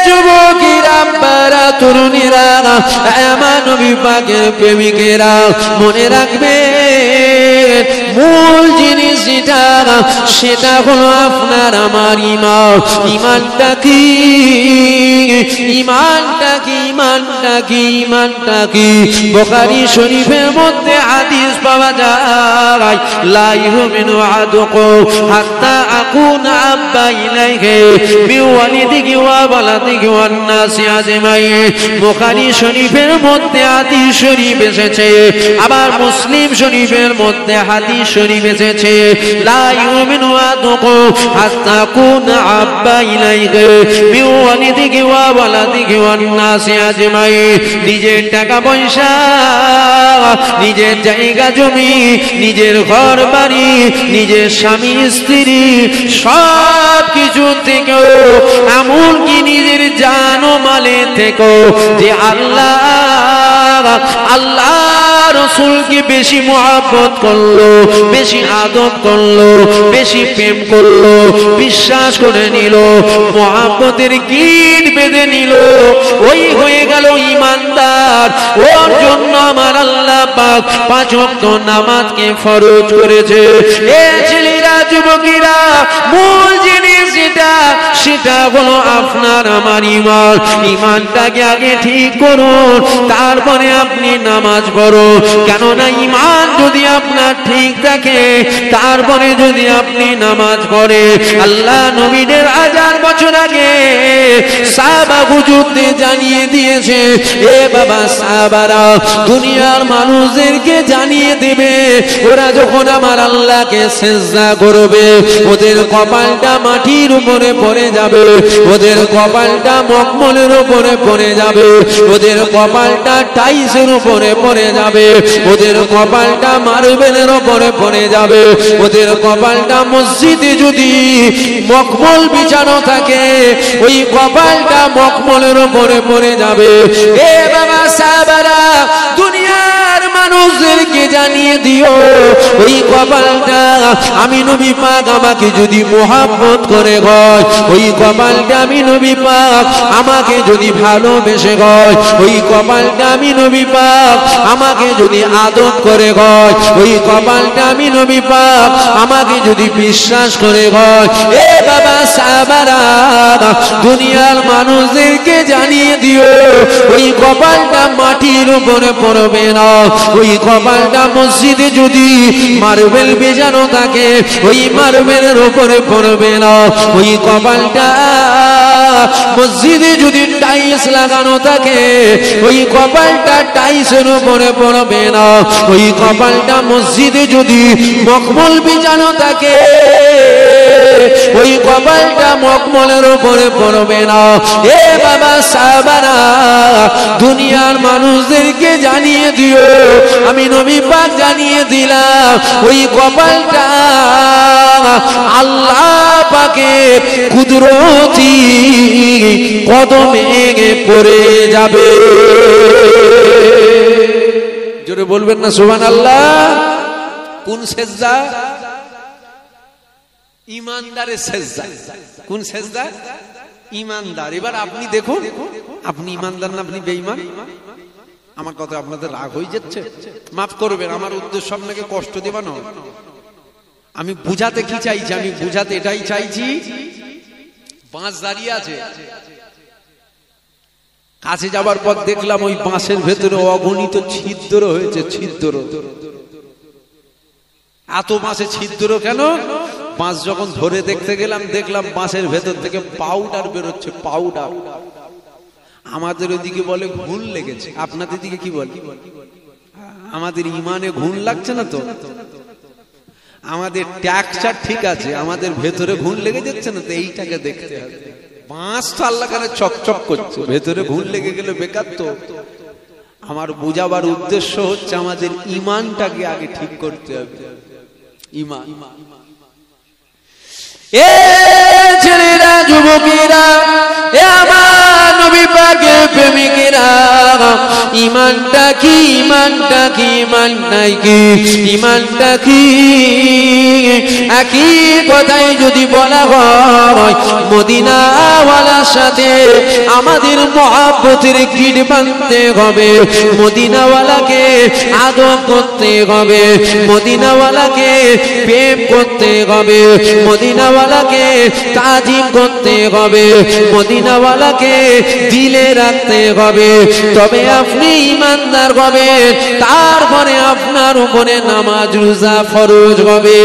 যুবকেরা, বারা তরুণীরা, আমার নবী পাকের প্রেমিকেরা, মনে রাখবে মূল জিনিস যেটা, সেটা হলো আপনার আমার ঈমান। ঈমানটা কি? ঈমানটা কি? ঈমানটা কি? ঈমানটা কি? বুখারী শরীফের মধ্যে হাদিস পাওয়া যায়, লা ইউমিনু আহাদুকুম হাত্তা আকুনা আব্বা ইলাইহি বিওয়ালিদিহি ওয়া ওয়ালাদিহি ওয়ান নাসি আজমাইন। বুখারী শরীফের মধ্যে হাদিস শরীফ এসেছে, আবার মুসলিম শরীফের মধ্যে হাদিস শরীফ এসেছে, লা ইউমিনু আহাদুকুম হাত্তা আকুনা আব্বা ইলাইহি বিওয়ালিদিহি ওয়া ওয়ালাদিহি ওয়ান নাসি আজমাইন। নিজের টাকা পয়সা, নিজের জায়গা জমি, নিজের ঘর বাড়ি, নিজের স্বামী স্ত্রী, সব কিছু থেকেও, এমনকি নিজের জান ও মালে থেকেও যে আল্লাহ রাসূলকে বেশি মহব্বত করলো, বেশি আদব করলো, বেশি প্রেম করলো, বিশ্বাস করে নিল, মহব্বতের গিট বেঁধে নিল, ওই হয়ে গেল ঈমানদার। ওর জন্য আমার আল্লাহ পাক 5 ওয়াক্ত নামাজকে ফরজ করেছে। এ ছেলেরা, যুবকেরা, মূল জিনিস যেটা, সেটা হলো আপনার আমার ঈমান। ঈমানটাকে আগে ঠিক করুন, তারপরে আপনি নামাজ পড়ুন। কেননা ঈমান যদি আপনার ঠিক থাকে, তারপরে যদি আপনি নামাজ পড়ে, আল্লাহ নবীদের 1000 বছর আগে সাহাবা হুজুরদের জানিয়ে দিয়েছে, এ বাবা সাহাবারা, দুনিয়ার মানুষদেরকে জানিয়ে দেবে, ওরা যখন আমার আল্লাহকে সিজদা করবে, ওদের কপালটা মাটির উপরে পড়ে যাবে, ওদের কপালটা মখমলের উপরে পড়ে যাবে, ওদের কপালটা টাইসের উপরে পড়ে যাবে, ওদের কপালটা মার্বেলের উপরে পড়ে যাবে, ওদের কপালটা মসজিদে যদি মখমল বিছানো থাকে, ওই কপালটা মখমলের উপরে পড়ে যাবে। এ বাবা সাহাবারা, দুনিয়ার মানুষদেরকে জানিয়ে দিও, ওই কপালটা আমি নবী পাক আমাকে যদি মহব্বত করে গয়, ওই কপালটা আমি নবী পাক আমাকে যদি ভালোবেসে গয়, ওই কপালটা আমি নবী পাক আমাকে যদি আদব করে গয়, ওই কপালটা আমি নবী পাক আমাকে যদি বিশ্বাস করে গয়। এ বাবা সাহাবারা, দুনিয়ার মানুষদেরকে জানিয়ে দিও, ওই কপালটা মাটির উপরে পড়বে না, ওই কপালটা মসজিদে যদি মার্বেল বেজানো থাকে, ওই মার্বেলের উপরে পড়বে না, ওই কপালটা মসজিদে যদি টাইলস লাগানো থাকে, ওই কপালটা টাইলসের উপরে পড়বে না, ওই কপালটা মসজিদে যদি মখমল বিছানো থাকে, ওই কপালটা মখমলের উপরে পড়বে না। এ বাবা সাহাবারা, দুনিয়ার মানুষদেরকে জানিয়ে দিও, আমি নবী পাক জানিয়ে দিলাম, ওই কপালটা আল্লাহ পাকের কুদরতি কদমে পড়ে যাবে। জোরে বলবেন না সুবহানাল্লাহ? কোন সেজদা? ঈমানদারের সেজদা। কোন সেজদা? ঈমানদার। এবার আপনি দেখুন, আপনি ঈমানদার না আপনি বেঈমান? আমার কথা আপনাদের রাগ হয়ে যাচ্ছে? মাফ করবেন, আমার উদ্দেশ্য আপনাকে কষ্ট দেবা না। আমি বুঝাতে কি চাইছি? আমি বুঝাতে এটাই চাইছি, বাঁশ দাঁড়িয়ে আছে, কাছে যাবার পর দেখলাম ওই বাঁশের ভেতরে অগণিত ছিদ্র হয়েছে। ছিদ্র, এত বাঁশে ছিদ্র কেন? বাঁশ যখন ধরে দেখতে গেলাম, দেখলাম বাঁশের ভেতর থেকে পাউডার বেরোচ্ছে, পাউডার। আমাদের ওইদিকে বলে ঘুণ লেগেছে, আপনাদের দিকে কি বলে? আমাদের ইমানে ঘুণ লাগছে না তো? আমাদের ট্যাক্সচার ঠিক আছে, আমাদের ভেতরে ঘুণ লেগে যাচ্ছে না তো? এইটাকে দেখতে হবে। বাঁশ তো আল্লাহ কানে চকচক করছে, ভেতরে ঘুণ লেগে গেলে বেকার তো। আমার বুঝাবার উদ্দেশ্য হচ্ছে আমাদের ইমানটাকে আগে ঠিক করতে হবে। ইমান। এ ছেলেরা, যুবকেরা, এ আমার নবী পাকের প্রেমিকেরা, ইমানটা কি? ইমানটা কি? ইমানটাই কি? ইমানটা কি? একই কথাই যদি বলা হয়, মদিনাওয়ালার সাথে আমাদের মহব্বতের গিট বাঁধতে হবে, মদিনাওয়ালাকে আদর করতে হবে, মদিনাওয়ালাকে প্রেম করতে হবে, মদিনাওয়ালাকে তাজিম করতে হবে, মদিনাওয়ালাকে দিলে রাখতে হবে, তবে আপনি ইমানদার হবেন। তারপরে আপনার উপরে নামাজ রোজা ফরজ হবে।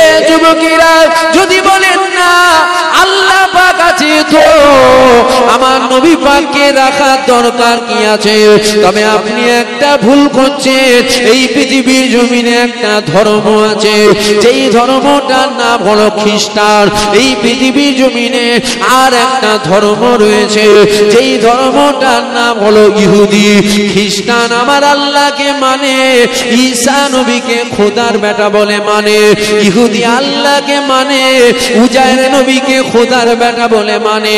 এ যুবকেরা, যদি বলেন না আল্লাহ পাক আছে তো আমার নবী পাককে রাখার দরকার কি আছে, তবে আপনি একটা ভুল করছেন। এই পৃথিবীর জমিনে একটা ধর্ম আছে, যেই ধর্মটার নাম হলো খ্রিস্টান। এই পৃথিবীর জমিনে আর একটা ধর্ম রয়েছে, যেই ধর্মটার নাম হলো ইহুদি। খ্রিস্টান আমার আল্লাহকে মানে, ঈসা নবীকে খোদার বেটা বলে মানে। ইহুদি আল্লাহকে মানে, উজাইর নবীকে খোদার বেটা বলে মানে।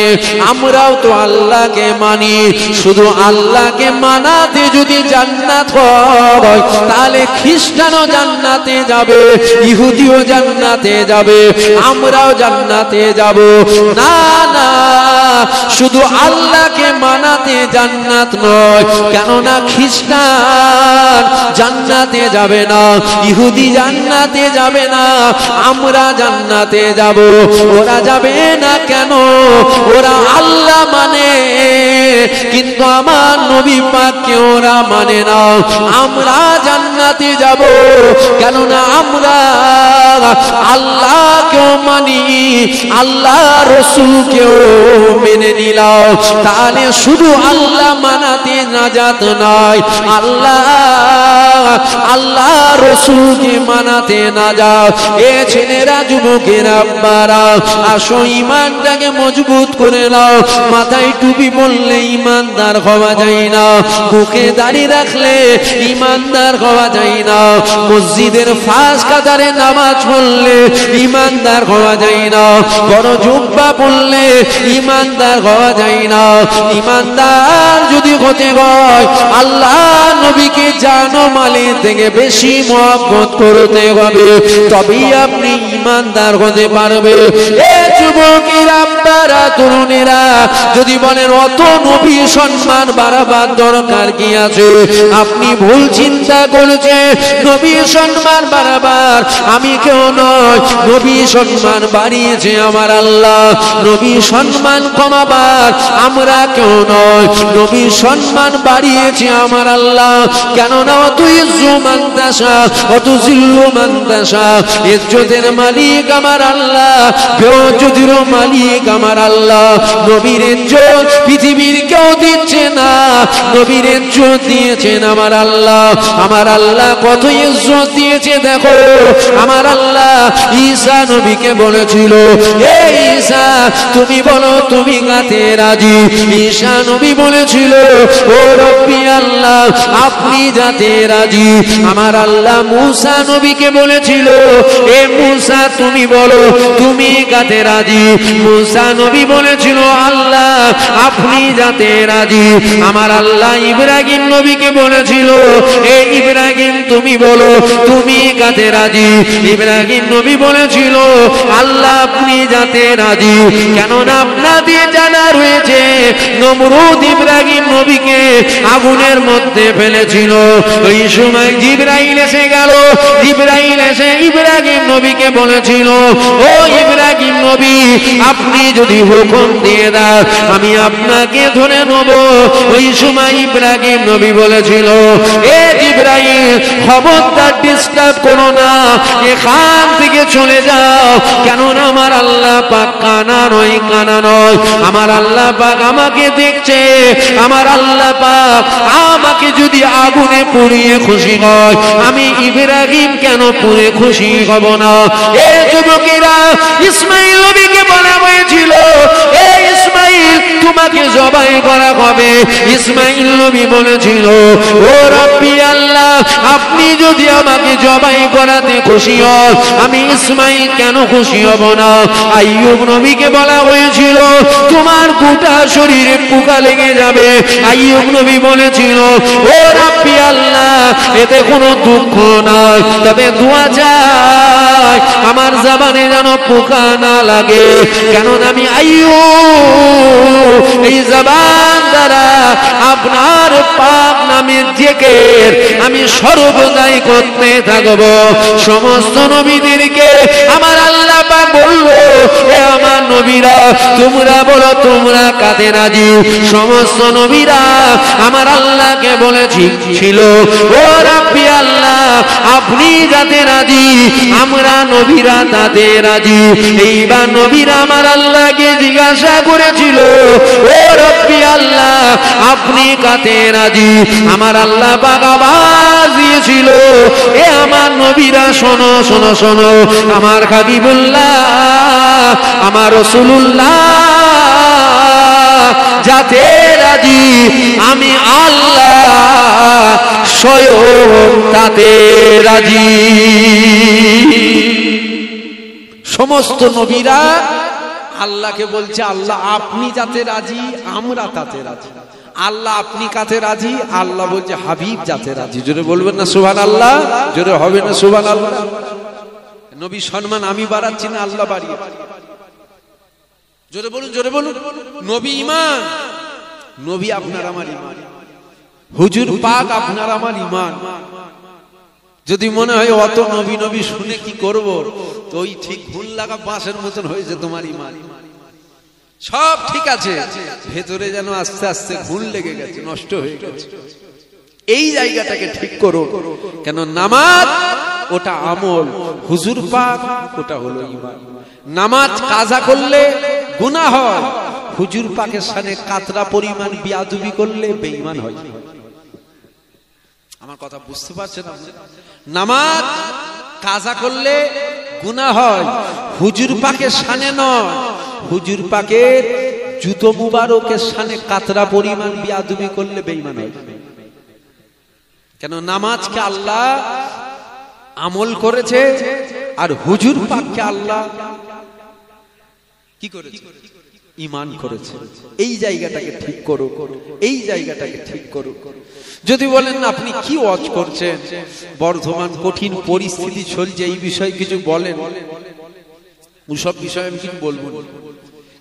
আমরাও তো আল্লাহকে মানি। শুধু আল্লাহকে মানাতে যদি জান্নাত হয়, তাহলে খ্রিস্টানও জান্নাতে যাবে, ইহুদিও জান্নাতে যাবে, আমরাও জান্নাতে যাব। না না, শুধু আল্লাহকে মানাতে জান্নাত নয়, কেননা খ্রিস্টান জান্নাতে যাবে না, ইহুদি জান্নাতে যাবে না, আমরা জান্নাতে যাব। ওরা যাবে না কেন? ওরা আল্লাহ মানে, কিন্তু আমার নবী পাককে ওরা মানে না। আমরা জান্নাতে যাব, কেননা আমরা আল্লাহকেও মানি, আল্লাহ রসূলকেও মেনে নিলাম। তাহলে শুধু আল্লাহ মানাতে নাজাত নয়, আল্লাহ রসূলকে মানাতে নাজাত। এ ছেলেরা, যুবকেরা, আব্বারা, আসো ইমানটাকে মজবুত করে নাও। মাথায় টুপি পরলে ইমানদার হওয়া যায় না, মুখে দাড়ি রাখলে ইমানদার হওয়া যায় না, মসজিদের ফাঁস কাতারে নামাজ পড়লে ইমানদার হওয়া যায় না, বড় জুব্বা পড়লে ইমানদার হওয়া যায় না। ইমানদার যদি হতে হয়, আল্লাহ নবীকে জানো মালের থেকে বেশি মহব্বত করতে হবে, তবেই আপনি ইমানদার হতে পারবে। এ যুবকেরা, আপনারা, তরুণেরা, যদি বলেন অত নবী সম্মান বাড়াবার দরকার কি আছে, আপনি ভুল চিন্তা করছেন। নবী সম্মান বাড়াবার আমি কেউ নয়, নবী সম্মান বাড়িয়েছে আমার আল্লাহ। নবী সম্মান কমাবার আমরা কেউ নয়, নবী সম্মান বাড়িয়েছে আমার আল্লাহ। কেননা অত ইজ্জু মান তাশা, অত জিল্লু মান তাশা, ইজ্জতের মালিক আমার আল্লাহ, বেইজ্জতির মালিক আমার আল্লাহ। নবীর ইজ্জত পৃথিবীর কেউ দিচ্ছে না, নবীর ইজ্জত দিয়েছেন আমার আল্লাহ। আমার আল্লাহ কত ইজ্জত দিয়েছে দেখো। আমার আল্লাহ ঈসা নবীকে বলেছিল, এ ঈসা তুমি বলো তুমি কাতে রাজি। ঈসা নবী বলেছিল, ও রব্বি আল্লাহ আপনি যাতে রাজি। আমার আল্লাহ মূসা নবীকে বলেছিল, এ মূসা তুমি বলো তুমি কাতে রাজি। রাজি। মুসা নবী বলেছিল আল্লাহ আপনি যাতে রাজি। আমার আল্লাহ ইব্রাহিম নবীকে বলেছিল এ ইব্রাহিম তুমি বলো তুমি কাতে রাজি। ইব্রাহিম নবী বলেছিল আল্লাহ আপনি যাতে রাজি। কেননা আপনাদের জানা রয়েছে নমরুদ ইব্রাহিম নবীকে আগুনের মধ্যে ফেলেছিল। ওই সময় জিবরাইল এসে গেল। জিবরাইল এসে ইব্রাহিম নবীকে বলেছিল ও ইব্রাহিম নবী আপনি যদি হুকুম দিয়ে দেন আমি আপনাকে ধরে নেব। ওই সময় ইব্রাহিম নবী বলেছিল এ জিবরাইল খবরদার ডিস্টার্ব করো না, এখান থেকে চলে যাও। কেননা আমার আল্লাহ পাক কানা নয়, কানা নয়। আমার আল্লাহ পাক আমাকে দেখছে। আমার আল্লাহ পাক আমাকে যদি আগুনে পুড়িয়ে খুশি হয় আমি ইব্রাহিম কেন পুড়ে খুশি হব না। এ যুবকেরা ইসমাইল নবীকে বলা হয়েছিল এ ইসমাইল তোমাকে জবাই করা হবে। ইসমাইল নবী বলেছিল ও রব্বি আল্লাহ আপনি যদি আমাকে জবাই করাতে খুশি হন আমি ইসমাইল কেন খুশি হব না। আইয়ুব নবীকে বলা হয়েছিল তোমার গোটা শরীরে পোকা লেগে যাবে। আইয়ুব নবী বলেছিল ও রব্বি আল্লাহ এতে কোনো দুঃখ নাই, তবে দোয়া চাই আমার জবানে যেন পোকা না লাগে। কেন আমি আইয়ুব এই জবান দ্বারা আপনার পাক নামের জিকির আমি সর্বদাই করতে থাকব। সমস্ত নবীদেরকে আমার আল্লাহ পাক বলল এ আমার নবীরা তোমরা বলো তোমরা কাদের রাজি। সমস্ত নবীরা আমার আল্লাহকে বলেছিল ও রাব্বি আল্লাহ আপনি যাতে রাজি আমরা নবীরা তাতে রাজি। এইবার নবীরা আমার আল্লাহকে জিজ্ঞাসা করেছিল ও রাব্বি আল্লাহ আপনি কাতে রাজি। আমার আল্লাহ পাক আওয়াজ দিয়েছিল এ আমার নবীরা শোনো শোনো শোনো আমার হাবিবুল্লাহ আমার রাসূলুল্লাহ যাতে রাজি আমি আল্লাহ স্বয়ং তাতে রাজি। সমস্ত নবীরা আল্লাহকে বলছে আল্লাহ আপনি যাতে রাজি আমরা তাতে রাজি। আল্লাহ আপনি কাতে রাজি, আল্লাহ বলছে হাবিব যাতে রাজি। জোরে বলবেন না সুবহানাল্লাহ, জোরে হবে না সুবহানাল্লাহ। নবী সম্মান আমি বাড়াচ্ছি না আল্লাহ বাড়িয়ে। জোরে বলুন জোরে বলুন। নবী ঈমান, নবী আপনার আমার ঈমান, হুজুর পাক আপনার আমার ঈমান। যদি মনে হয় অত নবী নবী শুনে কি করব তো ওই ঠিক ঘুণ লাগা বাঁশের মতন হয়েছে তোমার ঈমান। সব ঠিক আছে ভেতরে যেন আস্তে আস্তে ঘুণ লেগে গেছে, নষ্ট হয়ে গেছে। এই জায়গাটাকে ঠিক করো। কেন নামাজ ওটা আমল, হুজুর পাক ওটা হলো ঈমান। নামাজ কাজা করলে গুনাহ হয়, হুজুর পাকের সামনে কাতরা পরিমাণ বিয়াদবি করলে বেঈমান হয়। আমার কথা বুঝতে পারছেন আপনি? নামাজ কাজা করলে গুনাহ হয়, হুজুর পাকের সামনে নয়, হুজুর পাকের জুতো মুবারকের সামনে কাতরা পরিমাণ বিয়াদবি করলে বেঈমান হয়। কেন নামাজকে আল্লাহ আমল করেছে আর হুজুর পাককে আল্লাহ কি করেছে? ঈমান করেছে। এই জায়গাটাকে ঠিক করো, এই জায়গাটাকে ঠিক করো। যদি বলেন না আপনি কি ওয়াজ করছেন, বর্তমান কঠিন পরিস্থিতি চলছে এই বিষয়ে কিছু বলেন, ওসব বিষয়ে আমি কিছু বলবো না।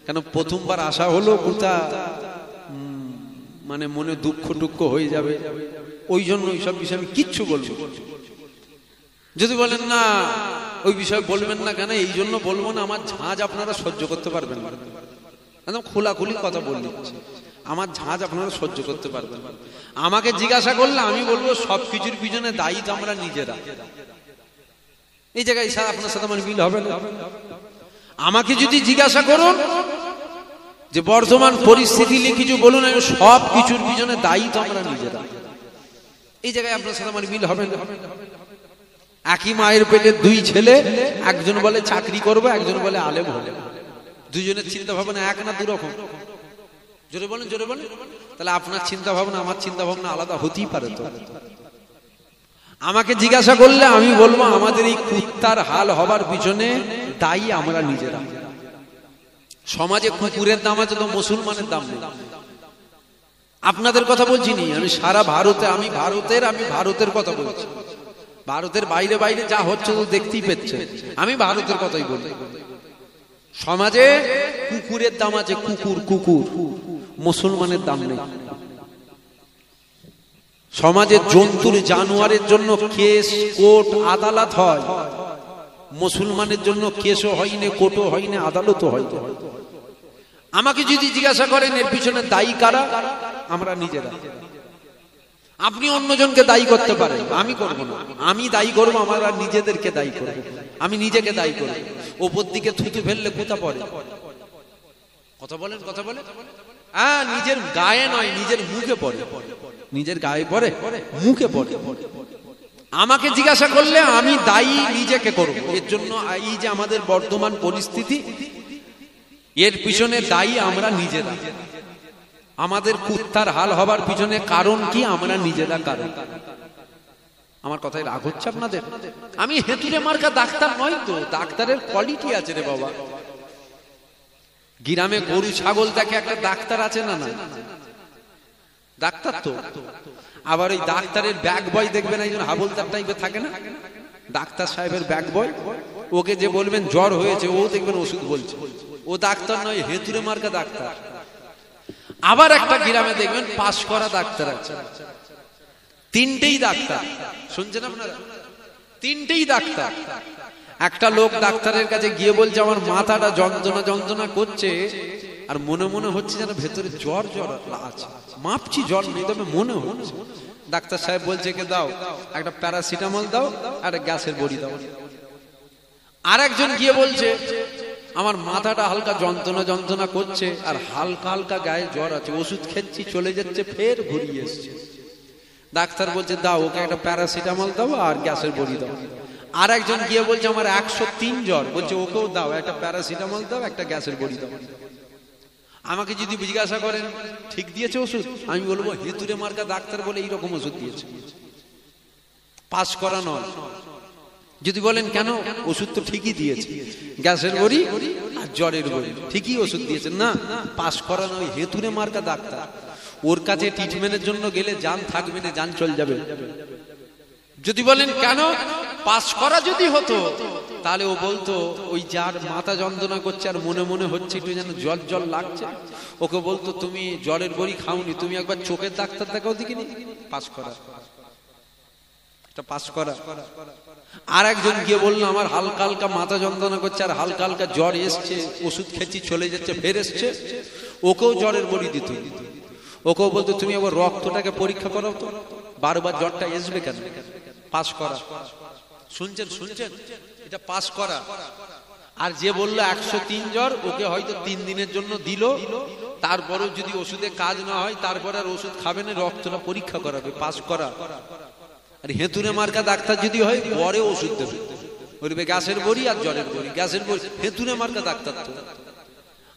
কেন প্রথমবার আসা হলো কোথা মানে মনে দুঃখ টুক্ষ হয়ে যাবে, ওই জন্য ওইসব বিষয়ে আমি কিচ্ছু বলবো। যদি বলেন না ওই বিষয়ে বলবেন না কেন, এই জন্য বলবো না আমার ঝাঁজ আপনারা সহ্য করতে পারবেন না। একদম খোলাখুলি কথা বললি আমার ঝাঁজ আপনারা সহ্য করতে পারবেন না। আমাকে জিজ্ঞাসা করলে আমি বলবো সবকিছুর পিছনে দায়ী তো আমরা নিজেরা। এই জায়গায় স্যার আপনার সাথে আমার মিল হবে না। আমাকে যদি জিজ্ঞাসা করুন যে বর্তমান পরিস্থিতি নিয়ে কিছু বলুন, আমি সব কিছুর পিছনে দায়ী তো আমরা নিজেরা। এই জায়গায় আপনার সাথে আমার মিল হবে না। একই মায়ের পেটে দুই ছেলে, একজন বলে চাকরি করবো, একজন বলে আলেম হবে। দুজনের চিন্তা ভাবনা এক না দু রকম? জোরে বলেন জোরে বলেন। তাহলে আপনার চিন্তা ভাবনা আমার চিন্তা ভাবনা আলাদা হতেই পারে তো। আমাকে জিজ্ঞাসা করলে আমি বলবো আমাদের এই কুত্তার হাল হবার পিছনে দায়ী আমরা নিজেরা। সমাজে কুকুরের দাম আছে তো মুসলমানের দাম নেই। আপনাদের কথা বলছি নি, আমি সারা ভারতে, আমি ভারতের কথা বলছি। ভারতের বাইরে বাইরে যা হচ্ছে তো দেখতেই পেচ্ছে, আমি ভারতের কথাই বলি। সমাজে কুকুরের দাম আছে, কুকুর, মুসলমানের দাম নেই। সমাজে জন্তুর জানোয়ারের জন্য কেস কোর্ট আদালত হয়, মুসলমানের জন্য কেসও হয়নি, কোর্টও হয়নি, আদালতও হয়নি। আমাকে যদি জিজ্ঞাসা করেন এর পিছনে দায়ী কারা, আমরা নিজেরা। আপনি অন্যজনকে দায়ী করতে পারেন, আমি করব না। আমি দায়ী করবো, আমরা নিজেদেরকে দায়ী করবো, আমি নিজেকে দায়ী করবো। ওপর দিকে থুতু ফেললে কোথা পড়ে? কথা বলেন। হ্যাঁ, নিজের গায়ে নয়, নিজের মুখে পড়ে। নিজের গায়ে পড়ে, মুখে পড়ে। আমাকে জিজ্ঞাসা করলে আমি দায়ী নিজেকে করব। এর জন্য এই যে আমাদের বর্তমান পরিস্থিতি, এর পিছনে দায়ী আমরা নিজেরা। আমাদের কুত্তার হাল হবার পিছনে কারণ কি? আমরা নিজেরা কারণ। আমার কথায় রাগ হচ্ছে আপনাদের? আমি হেতুরে মার্কা ডাক্তার নয় তো, ডাক্তারের কোয়ালিটি আছে রে বাবা। গ্রামে গরু ছাগল দেখে একটা ডাক্তার আছে না? না, ডাক্তার তো। আবার ওই ডাক্তারের ব্যাগ বয় দেখবেন একজন হাবলদার টাইপের থাকে না, ডাক্তার সাহেবের ব্যাগ বয়। ওকে যে বলবেন জ্বর হয়েছে, ও দেখবেন ওষুধ বলছে। ও ডাক্তার নয়, হেতুরে মার্কা ডাক্তার। আবার একটা গ্রামে দেখবেন পাশ করা ডাক্তার আছে, তিনটেই ডাক্তার। শুনছেন আপনারা? তিনটেই ডাক্তার। একটা লোক ডাক্তারের কাছে গিয়ে বলছে আমার মাথাটা যন্ত্রণা করছে, আর মনে মনে হচ্ছে যেন ভেতরে জ্বর আছে, মাপছি জ্বর নেই, তবে মনে হচ্ছে। ডাক্তার সাহেব বলছে কে দাও, একটা প্যারাসিটামল দাও, একটা গ্যাসের বড়ি দাও। আর একজন গিয়ে বলছে আমার মাথাটা হালকা যন্ত্রণা করছে, আর হালকা গায়ে জ্বর আছে, ওষুধ খেচ্ছি চলে যাচ্ছে, ফের ঘুরিয়ে এসছে। ডাক্তার বলছে দাও, ওকে একটা প্যারাসিটামল দাও আর গ্যাসের বড়ি দাও। আর একজন গিয়ে বলছে আমার 103 জ্বর, বলছে ওকেও দাও, একটা প্যারাসিটামল দাও, একটা গ্যাসের বড়ি দাও। আমাকে যদি জিজ্ঞাসা করেন ঠিক দিয়েছে ওষুধ, আমি বলবো হেতুরে মার্কা ডাক্তার বলে এইরকম ওষুধ দিয়েছে, পাস করা নয়। যদি বলেন কেন, ওষুধ তো ঠিকই দিয়েছে, গ্যাসের বড়ি আর জ্বরের বড়ি ঠিকই ওষুধ দিয়েছে, না পাস করা নয়, হেতুরে মার্কা ডাক্তার। ওর কাছে ট্রিটমেন্টের জন্য গেলে জান থাকবে না, জান চলে যাবে। যদি বলেন কেন, পাস করা যদি হতো তাহলে ও বলতো ওই যার মাথা যন্ত্রণা করছে আর মনে মনে হচ্ছে একটু যেন জল লাগছে, ওকে বলতো তুমি জ্বরের বড়ি খাওনি, তুমি একবার চোখের ডাক্তার দেখাও দেখিনি, পাস করা, এটা পাস করা। আর একজন গিয়ে বললো আমার হালকা মাথা যন্ত্রণা করছে আর হালকা জ্বর এসছে, ওষুধ খেয়েছি চলে যাচ্ছে, ফের এসছে, ওকেও জ্বরের বড়ি দিত। ওকেও বলতো তুমি একবার রক্তটাকে পরীক্ষা করো তো, বারবার জ্বরটা আসবে কেন, পাস করা। শুনছেন, এটা পাস করা। আর যে বললো 103 জ্বর, ওকে হয়তো 3 দিনের জন্য দিল, তারপরেও যদি ওষুধে কাজ না হয় তারপরে আর ওষুধ খাবে না, রক্তটা পরীক্ষা করাবে, পাস করা। আর হেতুরে মার্কা ডাক্তার যদি হয় পরে ওষুধ দেবে, বলবে গ্যাসের বড়ি আর জ্বরের বড়ি, গ্যাসের বড়ি। হেতুরে মার্কা ডাক্তার তো।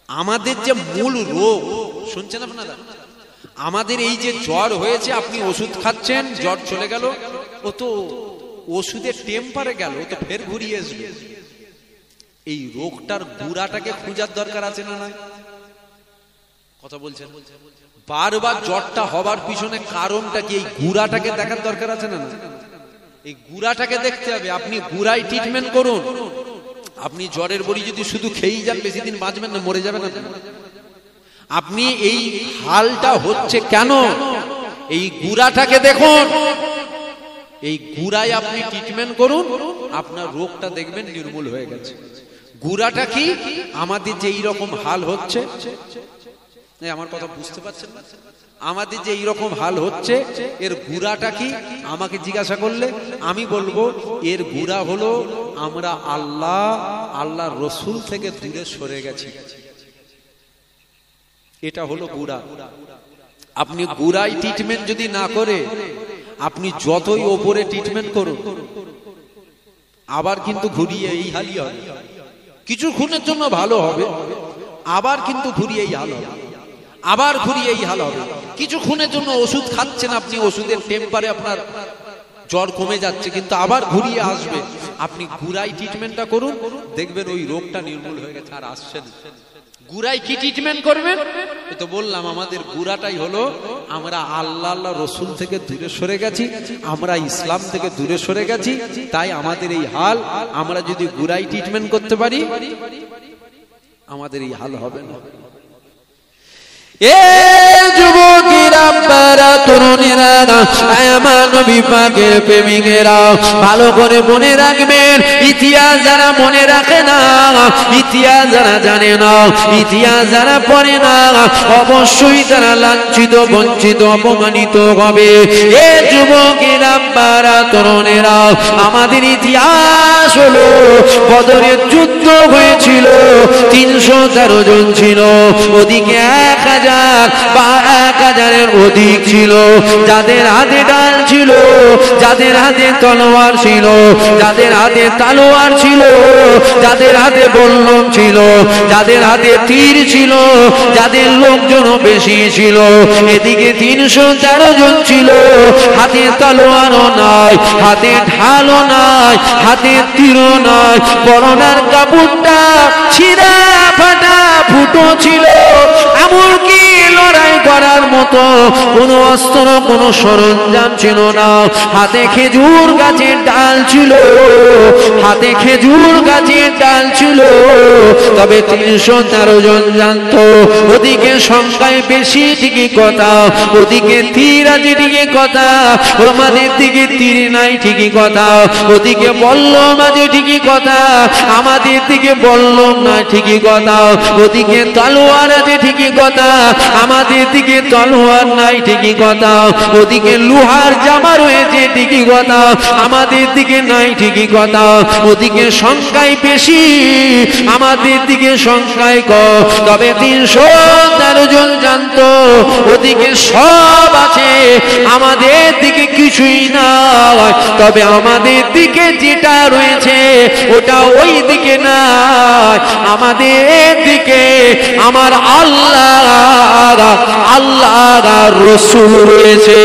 আমাদের যে মূল রোগ, শুনছেন আপনারা, আমাদের এই যে জ্বর হয়েছে, আপনি ওষুধ খাচ্ছেন, জ্বর চলে গেল, ও তো ওষুধের টেম্পারে গেল, ও তো ফের ঘুরিয়ে আসবে। এই রোগটার গুড়াটাকে খোঁজার দরকার আছে না? কথা বলছেন? বারবার জ্বরটা হবার পিছনে কারণটা কি, এই গুড়াটাকে দেখার দরকার আছে না? এই গুড়াটাকে দেখতে হবে। আপনি গুড়াই ট্রিটমেন্ট করুন। আপনি জ্বরের বড়ি যদি শুধু খেয়েই যান, বেশি দিন বাঁচবেন না, মরে যাবেন আপনি। আপনি এই হালটা হচ্ছে কেন, এই গুড়াটাকে দেখুন, এই গুড়ায় আপনি ট্রিটমেন্ট করুন, আপনার রোগটা দেখবেন নির্মূল হয়ে গেছে। গুড়াটা কি, আমাদের যে এইরকম হাল হচ্ছে, আমার কথা বুঝতে পারছেন না? আমাদের যে এইরকম হাল হচ্ছে, এর গুড়াটা কি আমাকে জিজ্ঞাসা করলে আমি বলবো এর গুড়া হলো আমরা আল্লাহ রসুল থেকে দূরে সরে গেছি। এটা হলো গুড়া। আপনি গুড়াই ট্রিটমেন্ট যদি না করে, আপনি যতই ওপরে ট্রিটমেন্ট করুন, আবার কিন্তু ঘুরিয়ে এই হালই হবে। কিছুক্ষণের জন্য ভালো হবে, আবার কিন্তু ঘুরিয়ে এই হাল হবে, আবার ঘুরিয়ে এই হাল হবে। কিছুক্ষণের জন্য ওষুধ খাচ্ছেন আপনি, ওষুধের টেম্পারে আপনার জ্বর কমে যাচ্ছে, কিন্তু আবার ঘুরিয়ে আসবে। আপনি গুড়াই ট্রিটমেন্টটা করুন, দেখবেন ওই রোগটা নির্মূল হয়ে গেছে, আর আসছে না। গুড়াই কি ট্রিটমেন্ট করবেন? তো বললাম আমাদের গুড়াটাই হলো আমরা আল্লাহ আল্লাহ রসুল থেকে দূরে সরে গেছি, আমরা ইসলাম থেকে দূরে সরে গেছি, তাই আমাদের এই হাল। আমরা যদি গুড়াই ট্রিটমেন্ট করতে পারি আমাদের এই হাল হবে না। এ যুবকেরা, বারা তরুণেরা, আমার নবী পাকের প্রেমিকেরা, ভালো করে মনে রাখবেন, ইতিহাস যারা মনে রাখে না, ইতিহাস যারা জানে না, ইতিহাস যারা পড়ে না, অবশ্যই তারা লাঞ্ছিত, বঞ্চিত, অপমানিত হবে। এ যুবকেরা, বারা তরুণেরা, আমাদের ইতিহাস হলো বদরের যুদ্ধ হয়েছিল, 313 জন ছিল, ওদিকে 1000 অধিক ছিল, যাদের হাতে ডাল ছিল, যাদের হাতে তলোয়ার ছিল, যাদের হাতে তলোয়ার ছিল, যাদের হাতে বল্লম ছিল, যাদের হাতে তীর ছিল, যাদের লোকজন বেশি ছিল। এদিকে 313 জন ছিল, হাতে তলোয়ারও নাই, হাতে ঢালও নাই, হাতে তীরও নাই, পরনার কাপড়টা ছিঁড়া ফাটা ফুটো ছিল, এমনকি লড়াই করার মতো কোনো অস্ত্র, কোনো সরঞ্জাম ছিল না। হাতে খেজুর গাছের ডাল ছিল, হাতে খেজুর গাছের ডাল ছিল। তবে 313 জন জানতো ওদিকে সংখ্যায় বেশি ঠিকই কথা, ওদিকে তীর আছে ঠিকই কথা, আমাদের দিকে তীর নাই ঠিকই কথা, ওদিকে বল্লম আছে ঠিকই কথা, আমাদের দিকে বল্লম নাই ঠিকই কথা, ওদিকে তলোয়ার আছে ঠিকই কথা, আমাদের দিকে তলোয়ার নাই ঠিকই কথা, ওদিকে লোহার জামা রয়েছে ঠিকই কথা, আমাদের দিকে নাই ঠিকই কথা, ওদিকে সংখ্যায় বেশি, আমাদের দিকে সংখ্যায় কম। তবে 313 জন জানতো ওদিকে সব আছে, আমাদের দিকে কিছুই নাই। তবে আমাদের দিকে যেটা রয়েছে ওটা ওই দিকে নাই, আমাদের দিকে আমার আল্লাহ রসুল রয়েছে।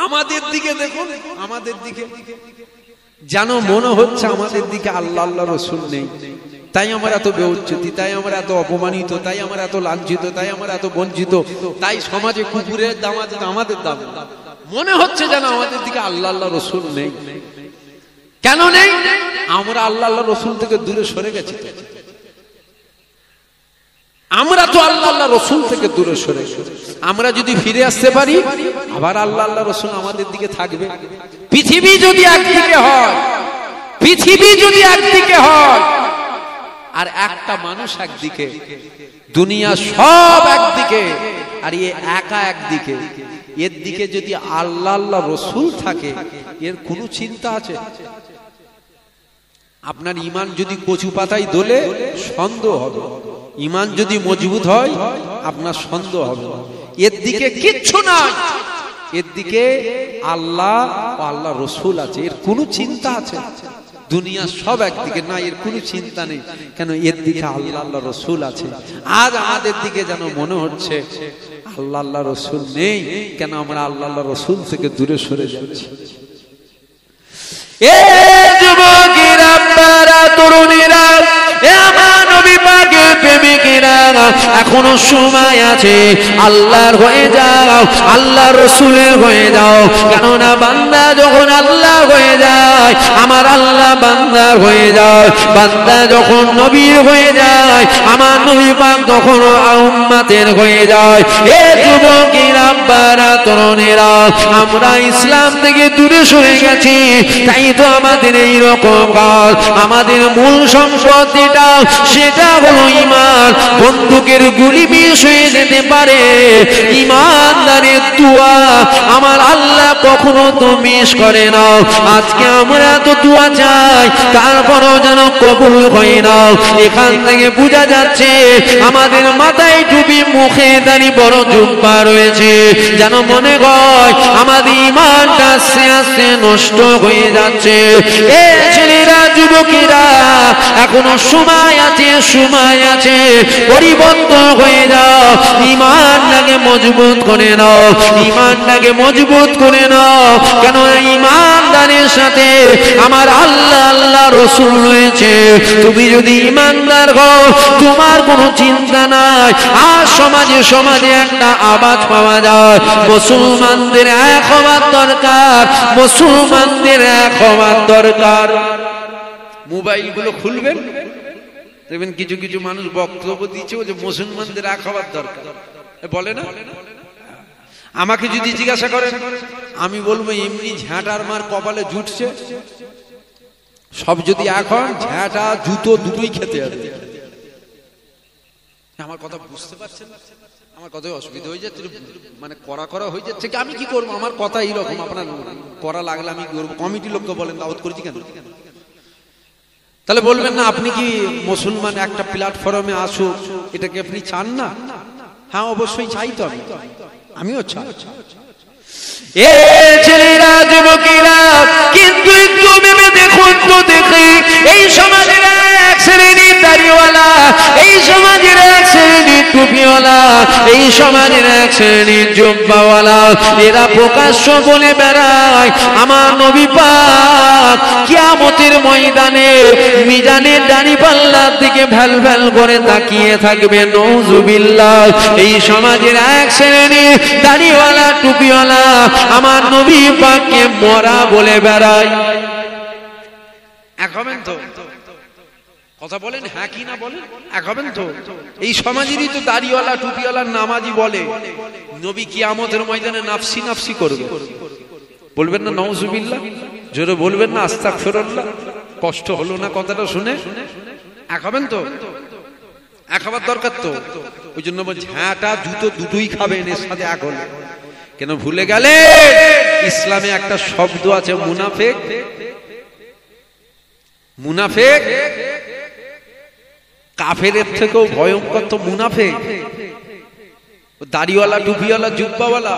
আমাদের দিকে দেখুন, আমাদের দিকে যেন মনে হচ্ছে আমাদের দিকে আল্লাহ আল্লাহ রসুল নেই, তাই আমরা এত বেউচ্চতি, তাই আমরা এত অপমানিত, তাই আমরা এত লাঞ্ছিত, তাই আমরা এত বঞ্চিত, তাই সমাজে কুকুরের দাম আছে আমাদের দাম। মনে হচ্ছে যেন আমাদের দিকে আল্লাহ আল্লাহ রসুল নেই। কেন নেই? আমরা আল্লাহ আল্লাহ রসুল থেকে দূরে সরে গেছি। আমরা তো আল্লাহ আল্লাহ রসুল থেকে দূরে সরে, আমরা যদি ফিরে আসতে পারি আবার আল্লাহ আল্লাহ রসুল আমাদের দিকে থাকবে। পৃথিবী যদি একদিকে হয়, পৃথিবী যদি একদিকে হয় আর একটা মানুষ একদিকে, দুনিয়া সব একদিকে আর এ একা একদিকে, এর দিকে যদি আল্লাহ আল্লাহ রসুল থাকে এর কোনো চিন্তা আছে? আপনার ইমান যদি কচু পাতায় দোলে সন্দেহ হবে, ইমান যদি মজবুত হয় আপনার সন্দেহ হবে। এর দিকে কিচ্ছু নাই, এর দিকে আল্লাহ ও আল্লাহ রসুল আছে, এর কোনো চিন্তা আছে? দুনিয়া সব একদিকে না, এর কোনো চিন্তা নেই। কেন? এর দিকে আল্লাহ আল্লাহ রসুল আছে। আজ আমাদের দিকে যেন মনে হচ্ছে আল্লাহ আল্লাহ রসুল নেই, কেন আমরা আল্লাহ আল্লাহ রসুল থেকে দূরে সরে যাচ্ছি। এ যুবকেরা, বারা তরুণেরা, আমার নবী পাকের প্রেমিকেরা, এখনো সময় আছে, আল্লাহর হয়ে যাও, আল্লাহ রসুলের হয়ে যাও। কেননা বান্দা যখন আল্লাহ হয়ে যায়, আমার আল্লাহ বান্দার হয়ে যায়, বান্দা যখন নবীর হয়ে যায়, আমার নবী পাক তখন উম্মতের হয়ে যায়। এ যুবকেরা, বারা তরুণেরা, আমরা ইসলাম থেকে দূরে সরে গেছি, তাই তো আমাদের এইরকম কাজ। আমাদের মূল সম্পত্তিটা সেটা হলো ইমান। বন্দুকের গুলি মিস হয়ে যেতে পারে, ইমানদারের দোয়া আমার আল্লাহ কখনো তো মিস করে না। আজকে আমরা তো দোয়া চাই, তারপরও যেন কবুল হয় না। এখান থেকে বোঝা যাচ্ছে আমাদের মাথায় টুপি, মুখে দাড়ি, বড় জুব্বা রয়েছে, যেন মনে হয় আমাদের ইমানটা আস্তে আস্তে নষ্ট হয়ে যাচ্ছে। এ ছেলেরা, ছেলেরা যুবকেরা এখনো সময় আছে, সময় আছে, পরিবর্তন হয়ে যাও, ঈমানটাকে মজবুত করে নাও, ঈমানটাকে মজবুত করে নাও। কেন ঈমানদারের সাথে আমার আল্লাহ আল্লাহ রাসূল রয়েছে। তুমি যদি ঈমানদার হও তোমার কোনো চিন্তা নাই। আর সমাজে সমাজে একটা আওয়াজ পাওয়া যায়, মুসলমানদের এক হওয়ার দরকার, মুসলমানদের এক হওয়ার দরকার। মোবাইলগুলো খুলবেন, দেখবেন কিছু কিছু মানুষ বক্তব্য দিচ্ছে যে মুসলমানদের এক হওয়ার দরকার, বলে না? আমাকে যদি জিজ্ঞাসা করেন আমি বলবো এমনি ঝাঁটার মার কপালে জুটছে, সব যদি এখন ঝাঁটা জুতো দুটোই খেতে হবে। আমার কথা বুঝতে পারছেন? আমার কথায় অসুবিধা হয়ে যাচ্ছে, মানে করা করা হয়ে যাচ্ছে কি? আমি কি করবো? আমার কথা এইরকম, আপনার করা লাগলে আমি কি করবো? কমিটি লোককে বলেন দাওয়াত করেছি কেন? তাহলে বলবেন না আপনি কি মুসলমান একটা প্ল্যাটফর্মে আসুক, এটাকে আপনি চান না? হ্যাঁ অবশ্যই চাই, তো আমিও চাই। এ ছেলেরা যুবকেরা কিন্তু একটু ভেবে দেখুন তো দেখি, এই সমাজের এক শ্রেণীর দাড়িওয়ালা, এই সমাজের এক শ্রেণীর টুপিওয়ালা, এই সমাজের এক শ্রেণীর জুব্বাওয়ালা, এরা প্রকাশ্য বলে বেড়ায় আমার নবী পাক কিয়ামতের ময়দানে মিজানের দাড়িপাল্লার দিকে ভ্যাল ভ্যাল করে তাকিয়ে থাকবে। নাউজুবিল্লাহ। এই সমাজের এক শ্রেণীর দাড়িওয়ালা টুপিওয়ালা আমার নবী পাককে মরা বলে বেড়ায়। এক হবেন তো? কথা বলেন হ্যাঁ কি না বলেন? এক হবেন তো? এই সমাজেরই তো দাড়িওয়ালা টুপিওয়ালা নামাজি বলে নবী কিয়ামতের ময়দানে নাফসি নাফসি করবে। বলবেন না নাউজুবিল্লাহ? জোরে বলবেন না আস্তাগফিরুল্লাহ? কষ্ট হলো না কথাটা শুনে? এক হবেন তো? এক হবার দরকার তো। ওই জন্য ঝাঁটা জুতো দুটোই খাবেন, এর সাথে এক হলে কেন ভুলে গেলে? ইসলামে একটা শব্দ আছে মুনাফিক। মুনাফিক কাফেরের থেকেও ভয়ঙ্কর তো মুনাফিক। দাড়িওয়ালা টুপিওয়ালা জুব্বাওয়ালা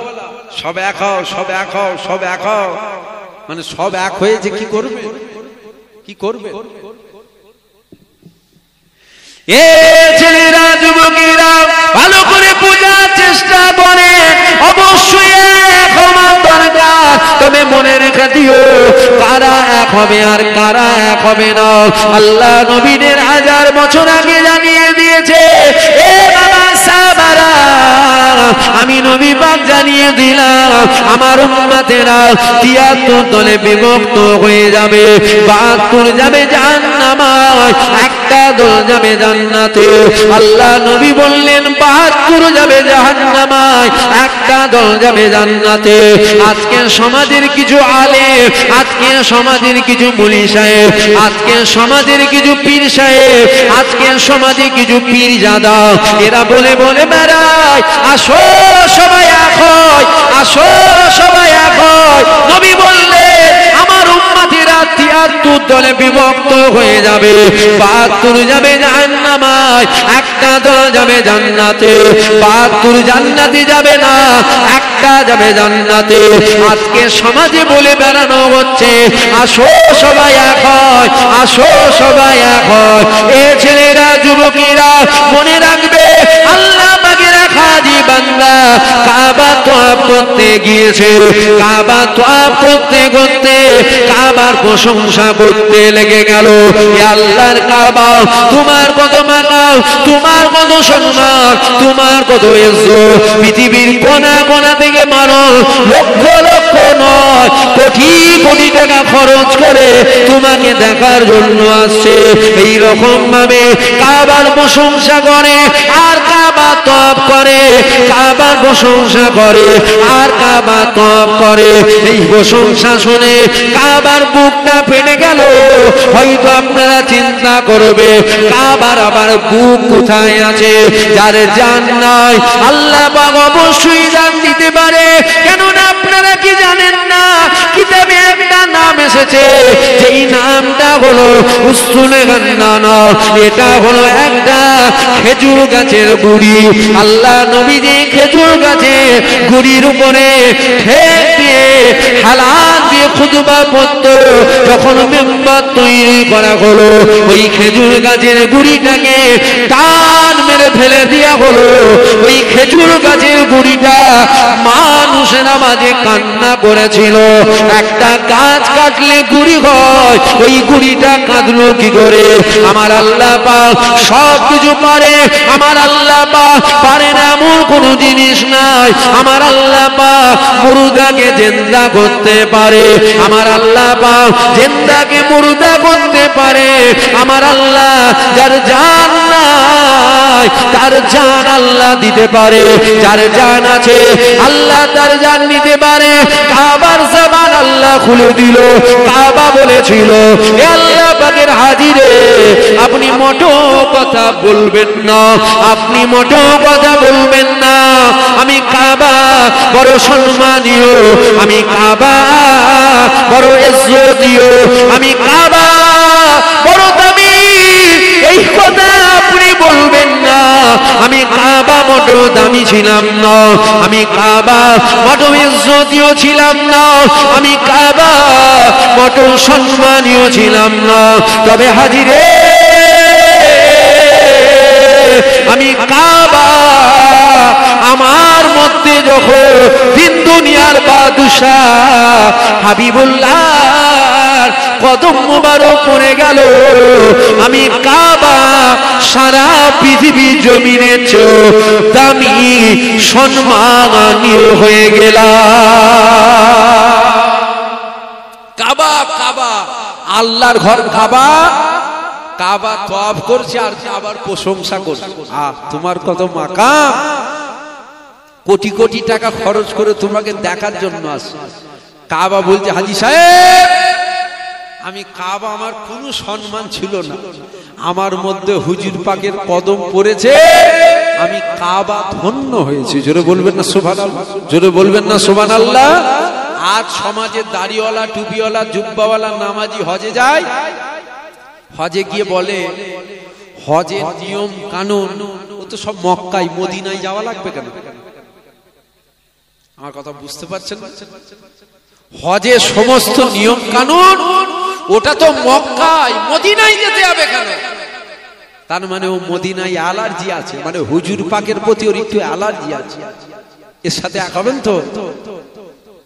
সব এক হও, সব এক হও, সব এক হও, মানে সব এক হয়েছে কি করবে? কি করবে? এ ছেলেরা যুবকেরা ভালো করে বোঝার চেষ্টা করে, অবশ্যই এক হওয়ার দরকার। তবে মনে রেখে দিও কারা এক হবে আর কারা এক হবে না আল্লাহ নবীদের 1000 বছর আগে জানিয়ে দিয়েছে। এ বাবা সাহাবারা, আমি নবী পাক জানিয়ে দিলাম আমার উম্মতেরা 73 দলে বিভক্ত হয়ে যাবে, 72 যাবে জাহান্নামে, একটা দল যাবে জান্নাতে। আল্লাহ নবী বললেন 72 যাবে জাহান্নামে, একটা দল যাবে জান্নাতে। আজকের সমাজের কিছু আলেম, আজকের সমাজের কিছু মুলি সাহেব, আজকের সমাজের কিছু পীর সাহেব, আজকের সমাজে কিছু পীরজাদা, এরা বলে বলে বেড়ায় আসো সবাই এক হয়, আসো সবাই এক হয়। নবী বললেন আমার উম্মতেরা 73 দলে বিভক্ত হয়ে যাবে, 72 যাবে জাহান্নামে, একটা দল যাবে জান্নাতে। 72 জান্নাতে যাবে না, একটা যাবে জান্নাতে। আজকে সমাজে বলে বেড়ানো হচ্ছে আসো সবাই এক হয়, আসো সবাই এক হয়। এ ছেলেরা যুবকেরা মনে রাখবে আল্লাহ পাকের খাজি বান্দা কাবা তওয়াফ করতে গিয়েছে, কাবা তওয়াফ করতে করতে কাবার প্রশংসা করতে লেগে গেল। হে আল্লাহর কাবা, তোমার কত মাকাম, তোমার কত সম্মান, তোমার কত ইজ্জত। পৃথিবীর কোনা কোনা থেকে মানুষ লক্ষ লক্ষ নয় কোটি কোটি টাকা খরচ করে তোমাকে দেখার জন্য আসছে। এই রকম ভাবে কাবার প্রশংসা করে আর কাবা তওয়াফ করে, কাবার প্রশংসা করে আর কাবা তওয়াফ করে। এই প্রশংসা শুনে কাবার বুকটা ফেটে গেল। হয়তো আপনারা চিন্তা করবে কাবার আবার বুক কোথায় আছে? যার জান নাই আল্লাহ পাক অবশ্যই জান দিতে পারে। কেননা আপনারা কি জানেন জানেন না কিতাবে একটা নাম এসেছে, যেই নামটা হলো উসতুনে গান্নানা। এটা হলো একটা খেজুর গাছের গুড়ি। আল্লাহ নবীজি খেজুর গাছের গুড়ির উপরে ঠেক দিয়ে হালাত দিয়ে খুতবা পড়ত। যখন মেম্বার তৈরি করা হলো, ওই খেজুর গাছের গুড়িটাকে টান মেরে ফেলে দেওয়া হলো। ওই খেজুর গাছের গুড়িটা মানুষেরা মাঝে কান্না করেছিল। একটা গাছ কাটলে গুড়ি হয়, ওই গুড়িটা কাঁদলো কি করে? আমার আল্লাহ পাক সব কিছু পারে। আমার আল্লাহ পাক পারে না এমন কোনো জিনিস নাই। আমার আল্লাহ পাক মুর্দাকে জিন্দা করতে পারে। আমার আল্লাহ পাক জিন্দাকে মুর্দা করতে পারে। আমার আল্লাহ যার জান নাই তার জান আল্লাহ দিতে পারে। যার জান আছে আল্লাহ তার জান নিতে পারে। কাবার জবান আল্লাহ খুলে দিল। কাবা বলেছিল, এ আল্লাহ পাকের হাজিরে আপনি মোটো কথা বলবেন না, আপনি মোটো কথা বলবেন না। আমি কাবা বড় সম্মানীয়, আমি কাবা বড় ইজ্জতীয়, আমি কাবা বড় দামি, এই কথা আপনি বলবেন না। আমি কাবা মোটো দামি ছিলাম না, আমি কাবা মোটো ইজ্জতীয় ছিলাম না, আমি কাবা মোটো সম্মানীয় ছিলাম না। তবে হাজিরে আমি কাবা, আমার মধ্যে যখন দিন দুনিয়ার বাদশা হাবিবুল্লাহ কদম মোবারক পড়ে গেল, আমি কাবা সারা পৃথিবী জমিনের চেয়ে দামি সম্মানীয় হয়ে গেলাম। কাবা কাবা আল্লাহর ঘর কাবা। কাবা তওয়াফ করছে আর কাবার প্রশংসা করছে। তোমার কত মাকাম, কোটি কোটি টাকা খরচ করে তোমাকে দেখার জন্য আসে। কাবা বলছে, হাজী সাহেব আমি কাবা আমার কোনো সম্মান ছিল না, আমার মধ্যে হুজুর পাকের কদম পড়েছে, আমি কাবা ধন্য হয়েছি। জোরে বলবেন না সুবহানাল্লাহ, জোরে বলবেন না সুবহানাল্লাহ। আজ সমাজে দাড়িওয়ালা টুপিওয়ালা জুব্বাওয়ালা নামাজি হজে যায়, হজে গিয়ে বলে হজের নিয়ম কানুন ও তো সব মক্কায় মদিনায় যাওয়া লাগবে কেন? আমার কথা বুঝতে পারছেন? হজের সমস্ত নিয়ম কানুন ওটা তো মক্কায়, মদিনায় যেতে হবে কেন? তার মানে ও মদিনায় অ্যালার্জি আছে, মানে হুজুর পাকের প্রতি ওর একটু অ্যালার্জি আছে। এর সাথে এক হবেন তো?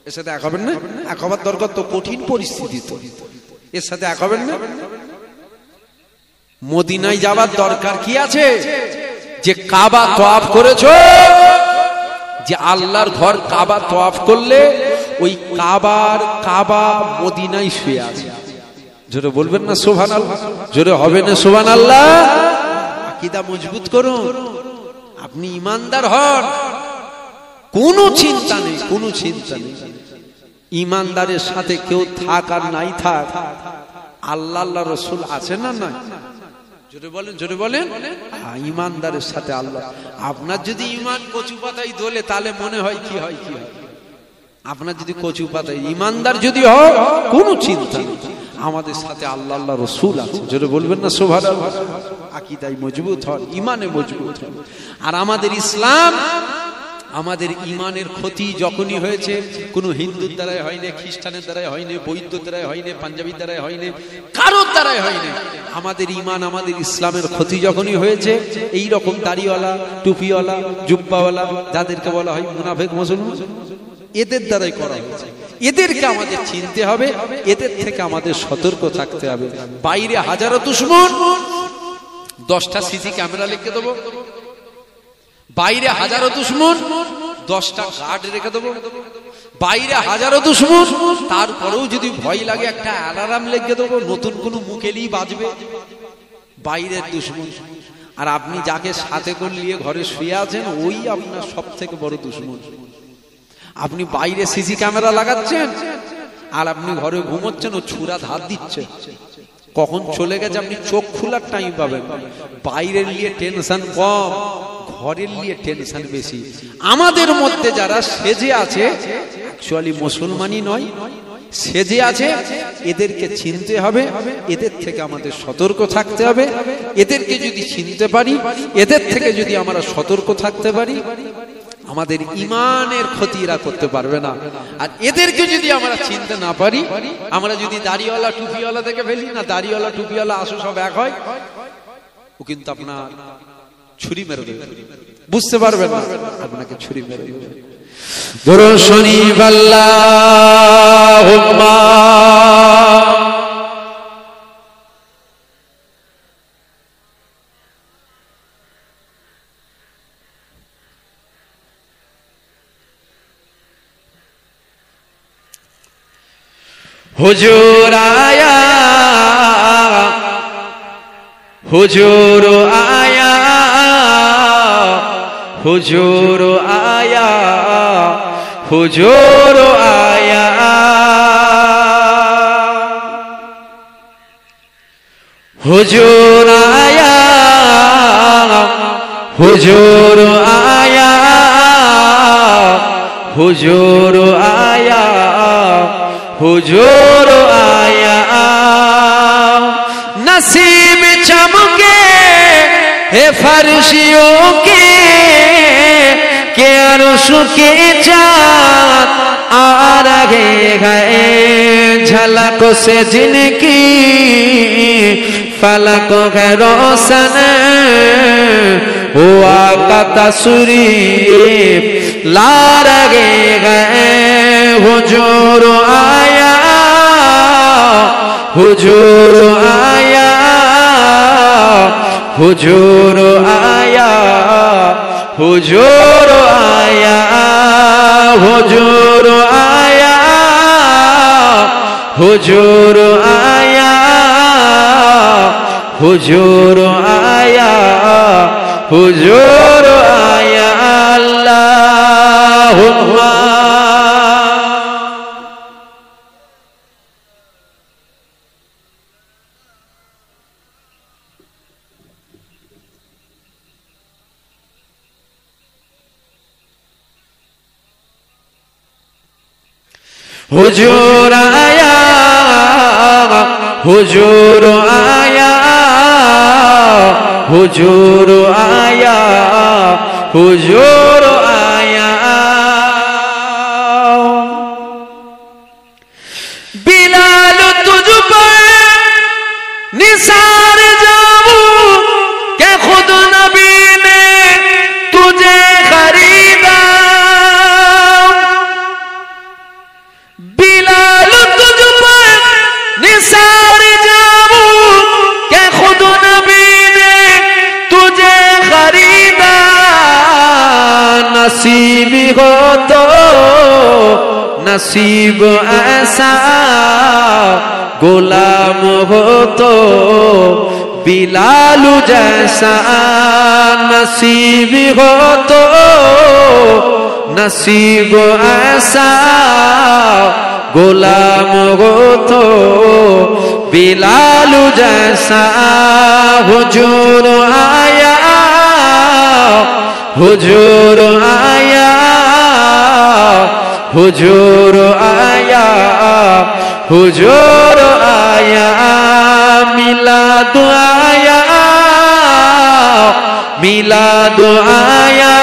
এর সাথে এক হবেন না? এক হবার দরকার তো, কঠিন পরিস্থিতি তো। এর সাথে এক হবেন না? মদিনায় যাওয়ার দরকার কি আছে? যে কাবা তওয়াফ করেছো, যে আল্লাহর ঘর কাবা তওয়াফ করলে ওই কাবা মদিনায় শুয়ে আছে। জোরে বলবেন না সুবহানাল্লাহ, জোরে হবে না সুবহানাল্লাহ। আকীদা মজবুত করুন, আপনি ঈমানদার হন, কোনো চিন্তা নেই, কোনো চিন্তা নেই। ঈমানদারের সাথে কেউ থাক আর নাই থাক, আল্লাহ আল্লাহ রাসূল আছে না না? জোরে বলেন, জোরে বলেন। ঈমানদারের সাথে আল্লাহ। আপনার যদি ঈমান কচু পাতায় দোলে তাহলে মনে হয় কি হয়, কি হয়? আপনার যদি কচু পাতায় ঈমানদার যদি হয়, কোনো চিন্তা নেই, আমাদের সাথে আল্লাহ আল্লাহ রাসূল আছে। জোরে বলবেন না সুবহানাল্লাহ। আকীদায় মজবুত হন, ঈমানে মজবুত হন। আর আমাদের ইসলাম, আমাদের ঈমানের ক্ষতি যখনই হয়েছে, কোনো হিন্দুর দ্বারাই হয়নি, খ্রিস্টানের দ্বারাই হয়নি, বৌদ্ধর দ্বারাই হয়নি, পাঞ্জাবির দ্বারাই হয়নি, কারোর দ্বারাই হয়নি। আমাদের ঈমান, আমাদের ইসলামের ক্ষতি যখনই হয়েছে, এই রকম দাড়িওয়ালা টুপিওয়ালা জুব্বাওয়ালা যাদেরকে বলা হয় মুনাফিক মুসলমান, এদের দ্বারাই করা হয়েছে। এদেরকে আমাদের চিনতে হবে, এদের থেকে আমাদের সতর্ক থাকতে হবে। বাইরে হাজারো দুশমন, 10টা সিসি ক্যামেরা লিখে দেবো। বাইরে হাজারো দুশমন, 10টা গার্ড রেখে দেবো। বাইরে হাজারো দুশমন, তারপরেও যদি ভয় লাগে একটা অ্যালার্ম লিখে দেবো, নতুন কোনো মুখ এলেই বাজবে। বাইরের দুশমন। আর আপনি যাকে সাথে করে নিয়ে ঘরে শুয়ে আছেন, ওই আপনার সব থেকে বড় দুশমন। আপনি বাইরে সিসি ক্যামেরা লাগাচ্ছেন আর আপনি ঘরে ঘুমোচ্ছেন, ও ছুরা ধার দিচ্ছে, কখন চলে গেছে আপনি চোখ খোলার টাইম পাবেন। বাইরের নিয়ে টেনশন কম, ঘরের নিয়ে টেনশন বেশি। আমাদের মধ্যে যারা সেজে আছে, অ্যাকচুয়ালি মুসলমানই নয়, সেজে আছে। এদেরকে চিনতে হবে, এদের থেকে আমাদের সতর্ক থাকতে হবে। এদেরকে যদি চিনতে পারি, এদের থেকে যদি আমরা সতর্ক থাকতে পারি, আমাদের ইমানের ক্ষতি এরা করতে পারবে না। আর এদেরকে যদি আমরা চিনতে না পারি, আমরা যদি দাড়িওয়ালা টুপিওয়ালা থেকে ফেলি না, দাড়িওয়ালা টুপিওয়ালা আসো সব এক হয়, ও কিন্তু আপনার ছুরি মেরে দেবে, বুঝতে পারবেন না, আপনাকে ছুরি মেরে দেবে। দরুদ শরীফ আল্লাহুম্মা হুজুর আয়া, হুজুর আয়া, হুজুর আয়া, হুজুর আয়া, হুজুর আয়া, হুজুর আয়া, হুজুর আয়া, হুজুর আয়া। नसीब चमके हे फर्शियों के अर्श के चाँद आ रहे हैं, झलक से जिनकी फलक है रोशन, हुआ का तस्वीर ला रहे हैं। हुजूर आया, हुजूर आया, हुजूर आया, हुजूर आया, हुजूर आया, हुजूर आया, हुजूर आया, हुजूर आया। अल्लाहुम्मा हुजूर आया, हुजूर आया, हुजूर आया, हुजूर आया। बिलाल तुझ पर निसार जाऊं के खुद नबी ने तुझे खरीदा। बिलाल तुझ पर निसार जाऊं के खुद नबी ने तुझे खरीदा। नसीब हो तो नसीब ऐसा, गुलाम हो तो बिलाल जैसा। नसीब हो तो नसीब ऐसा, गुलाम हो तो बिलाल जैसा। हुजूर आया, हुजूर आया, हुजूर आया, हुजूर आया। मिलाद आया, मिलाद आया,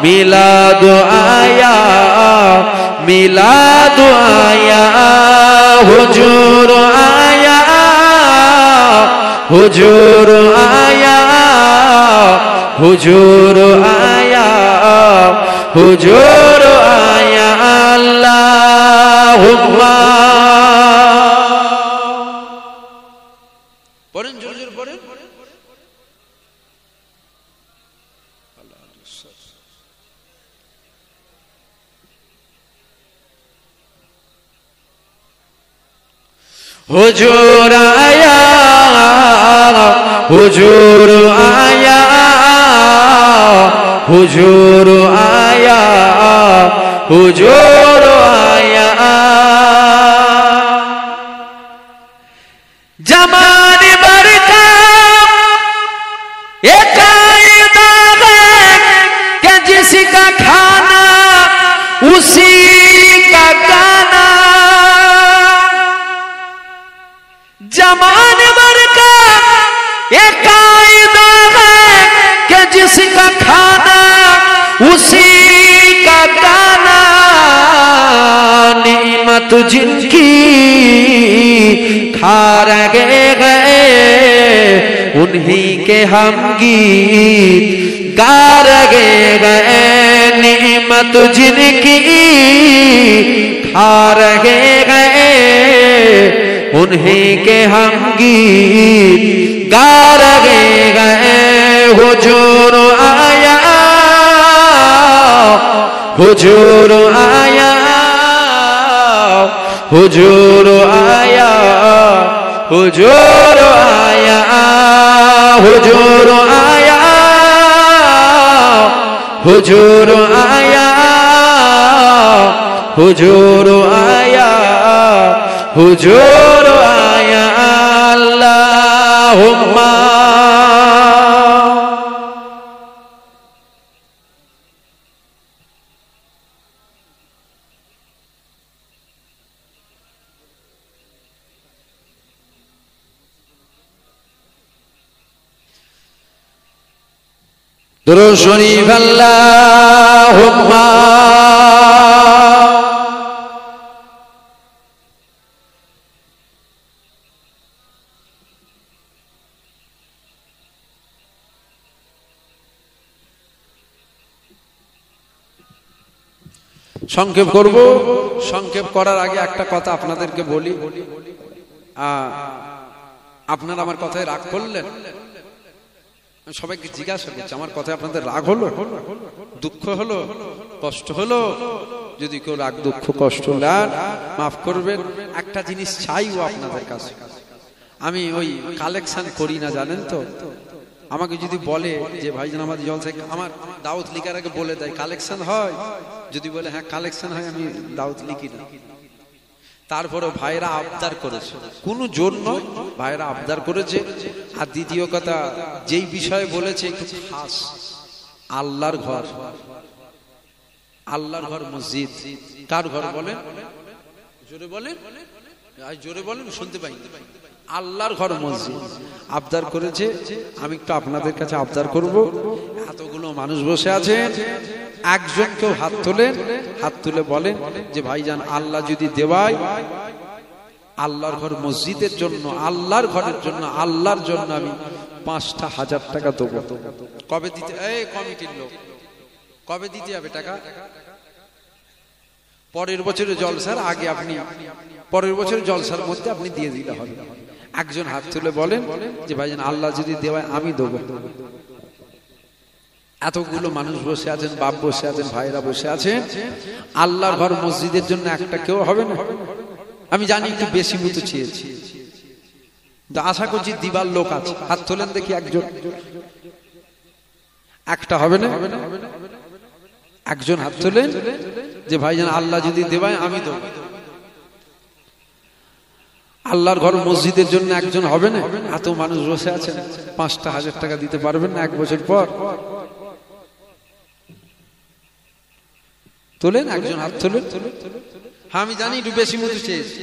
मिलाद आया, मिलाद आया। हुजूर आया, हुजूर आया, हुजूर आया, हुजूर आया। अल्लाहुम्मा পড়েন, জোরে জোরে পড়েন। हुजूर आया, हुजूर आया, हुजूर आया, हुजूर आया। जमान बरका ये कायदा है कि जिसका खाना उसी का गाना जमाने भर का ये कायदा है कि जिसका खाना उसी का गाना, नेमत जिनकी खा रहे गए उन्हीं के हम गीत गा रहे गए, नेमत जिनकी खा रहे गए उन्हीं के हम गीत गा रहे गए। हुजूर आया, हुजूर आया, हुजूर आया, हुजूर आया, हुजूर आया, हुजूर आया, हुजूर आया, हुजूर आया। अल्लाहुम्मा दुरूद शरीफ अल्लाहुम्मा সংক্ষেপ করব। সংক্ষেপ করার আগে একটা কথা আপনাদেরকে বলি, আপনারা আমার কথায় রাগ করলেন? সবাইকে জিজ্ঞাসা করছি, আমার কথায় আপনাদের রাগ হলো, দুঃখ হলো, কষ্ট হলো? যদি কেউ রাগ দুঃখ কষ্ট নেন মাফ করবেন। একটা জিনিস চাইও আপনাদের কাছে, আমি ওই কালেকশন করি না জানেন তো। আমাকে যদি বলে যে ভাইজান আমাদের জলসায় আমার দাওয়াত লিখার আগে বলে দেয় কালেকশন হয়, যদি বলে হ্যাঁ কালেকশন হয়, আমি দাওয়াত লিখি না। তারপরে ভাইরা আবদার করেছে, কোনো জোর নয়, ভাইরা আবদার করেছে। আর দ্বিতীয় কথা, যেই বিষয়ে বলেছে একটু খাস, আল্লাহর ঘর, আল্লাহর ঘর মসজিদ। কার ঘর বলেন? জোরে বলেন, জোরে বলেন, শুনতে পাই। আল্লাহর ঘর মসজিদ আবদার করেছে। আমি একটু আপনাদের কাছে আবদার করব, এতগুলো মানুষ বসে আছে, একজন কেউ হাত তোলেন, হাত তুলে বলেন যে ভাইজান আল্লাহ যদি দেওয়ায় আল্লাহর ঘর মসজিদের জন্য, আল্লাহর ঘরের জন্য, আল্লাহর জন্য আমি ৫,০০০ টাকা দেবো। কবে দিতে? এই কমিটির লোক, কবে দিতে হবে টাকা? পরের বছরের জলসার আগে, আপনি পরের বছরের জলসার মধ্যে আপনি দিয়ে দিতে হবে। একজন হাত তুলে বলেন যে ভাইজান আল্লাহ যদি দেওয়ায় আমি দেবো। এতগুলো মানুষ বসে আছেন, বাপ বসে আছেন, ভাইরা বসে আছেন, আল্লাহর ঘর মসজিদের জন্য একটা কেউ হবে না? আমি জানি একটু বেশি মতো চেয়েছি, আশা করছি দিবার লোক আছে। হাত তোলেন দেখি একজন, একটা হবে না? একজন হাত তোলেন যে ভাইজান আল্লাহ যদি দেওয়ায় আমি দেবো। আল্লাহর ঘর মসজিদের জন্য একজন হবে না? এত মানুষ বসে আছেন, ৫,০০০ টাকা দিতে পারবেন না এক বছর পর? তোলেন, একজন হাত তোলেন। হ্যাঁ আমি জানি একটু বেশি মতো চেয়েছি।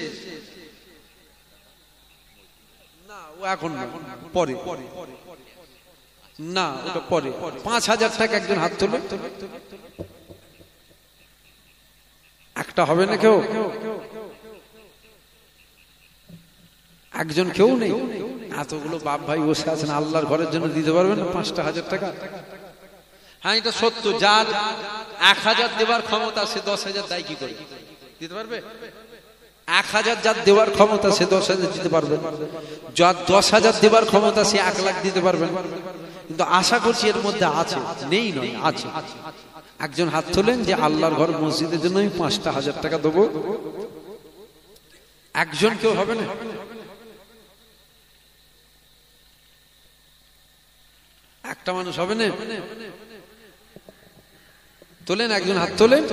না ও এখন না, পরে না, ওটা পরে। ৫,০০০ টাকা একজন হাত তোলেন। একটা হবে না কেউ? একজন কেউ নেই? এতগুলো বাপ ভাই বসে আছেন, আল্লাহর ঘরের জন্য দিতে পারবেন না ৫,০০০ টাকা? হ্যাঁ এটা সত্য, যার ১,০০০ দেওয়ার ক্ষমতা সে ১০,০০০ দেয় কি করে? দিতে পারবে? ১,০০০ যার দেওয়ার ক্ষমতা সে ১০,০০০ দিতে পারবেন। যার ১০,০০০ দেওয়ার ক্ষমতা সে ১,০০,০০০ দিতে পারবেন। কিন্তু আশা করছি এর মধ্যে আছে, নেই নয়, আছে। একজন হাত তোলেন যে আল্লাহর ঘর মসজিদের জন্য আমি ৫,০০০ টাকা দেবো। একজন কেউ হবে না? একটা মানুষ হবে না? তোলেন, একজন হাত তোলেন।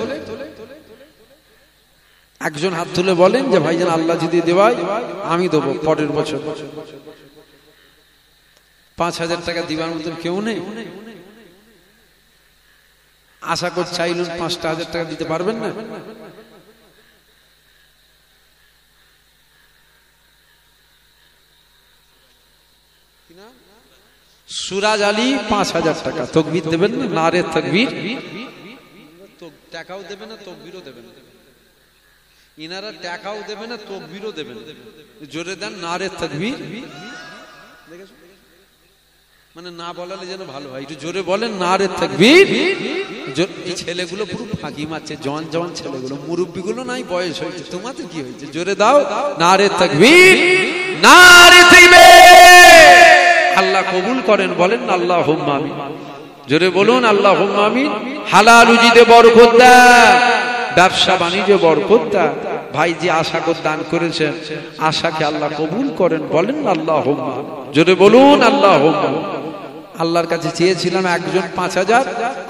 একজন হাত তুলে বলেন যে ভাইজান আল্লাহ যদি দেওয়ায় আমি দেবো পরের বছর। ৫,০০০ টাকা দিবার মতন কেউ নেই? আশা কর চাইলুন 5,000 টাকা দিতে পারবেন না? সুরাজ আলী 5,000 টাকা, তকবীর দেবেন না? নারে তাকবীর। তো টাকাও দেবে না, তকবীরও দেবে না। ইনারা টাকাও দেবে না, তকবীরও দেবে না। জোরে দেন নারে তাকবীর। দেখেছো, মানে না বলালে যেন ভালো হয়, একটু জোরে বলেন নারে তাকবীর। এই ছেলেগুলো পুরো ফাঁকি মারছে, জন জন ছেলেগুলো, মুরব্বিগুলো নাই, বয়স হয়েছে। তোমাদের কি হয়েছে? জোরে দাও নারে তাকবীর, নারে তাকবীর। আল্লাহ কবুল করেন, বলেন আল্লাহুম্মা আমিন। জোরে বলুন আল্লাহুম্মা আমিন। হালাল রুজিতে বরকত দাও, ব্যবসা বাণিজ্যে বরকত দাও। ভাই যে আশা করে দান করেছেন, আশাকে আল্লাহ কবুল করেন, বলেন আল্লাহুম্মা। জোরে বলুন আল্লাহুম্মা। আল্লাহর কাছে চেয়েছিলাম একজন 5,000,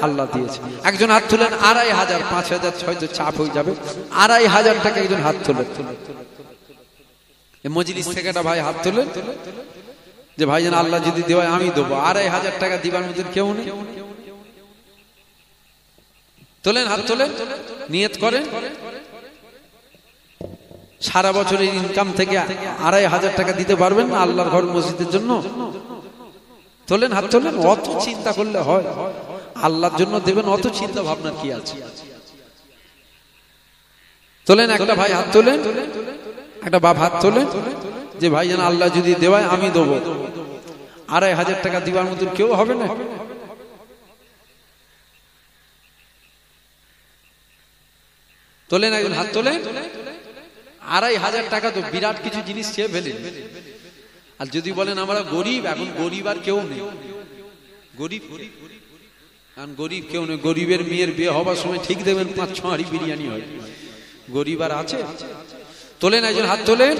আল্লাহ দিয়েছে। একজন হাত তুলেন 2,500, 5,000 হয়তো চাপ হয়ে যাবে। 2,500 টাকা একজন হাত তোলেন। এই মজলিস থেকে একটা ভাই হাত তোলেন যে ভাইজান আল্লাহ যদি দেওয়ায় আমি দেবো। 2,500 টাকা দিবার মতন কেউ নেই। তোলেন, হাত তোলেন, নিয়ত করেন। সারা বছরের ইনকাম থেকে 2,500 টাকা দিতে পারবেন না আল্লাহর ঘর মসজিদের জন্য? তোলেন, হাত তোলেন। অত চিন্তা করলে হয়? আল্লাহর জন্য দেবেন, অত চিন্তা ভাবনার কি আছে? তোলেন, একটা ভাই হাত তোলেন, একটা বাপ হাত তোলেন যে ভাইজান আল্লাহ যদি দেওয়ায় আমি দেবো। 2,500 টাকা দিবার মতন কেউ হবে না? তোলেন, একজন হাত তোলেন। 2,500 টাকা তো বিরাট কিছু জিনিস চেয়ে ফেলেন। আর যদি বলেন আমরা গরিব, এখন গরিব আর কেউ নেই। গরিব কারণ গরিব কেউ নেই। গরিবের মেয়ের বিয়ে হবার সময় ঠিক দেবেন 5-6 হাঁড়ি বিরিয়ানি হয়। গরিব আর আছে? তোলেন, একজন হাত তোলেন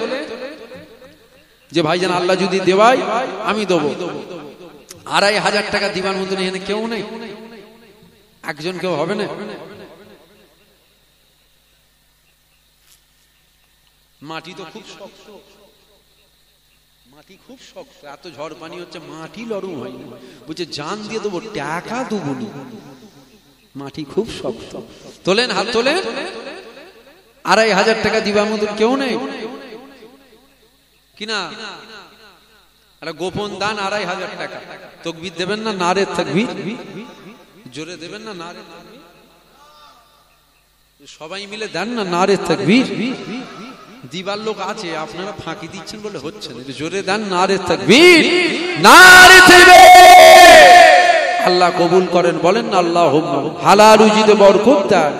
যে ভাইজান আল্লাহ যদি দেওয়ায় আমি দেবো। 2,500 টাকা দিবার মতন এখানে কেউ নেই? একজন কেউ হবে না? মাটি তো খুব শক্ত, মাটি খুব শক্ত। এত ঝড় পানি হচ্ছে, মাটি লরম হয়নি। বুঝছে জান দিয়ে দেবো, টাকা দেবো না, মাটি খুব শক্ত। তোলেন, হাত তোলেন। 2,500 টাকা দিবার মতন কেউ নেই কিনা? আরে গোপন দান 2,500 টাকা। তাকবীর দেবেন না? নারে তাকবীর। জোরে দেবেন না? নারে তাকবীর। সবাই মিলে দেন না নারে তাকবীর। দিবার লোক আছে, আপনারা ফাঁকি দিচ্ছেন বলে হচ্ছে না। জোরে দেন নারে তাকবীর, নারে তাকবীর। আল্লাহ কবুল করেন, বলেন আল্লাহুম্মা। হালাল রুজিতে বরকত দাও,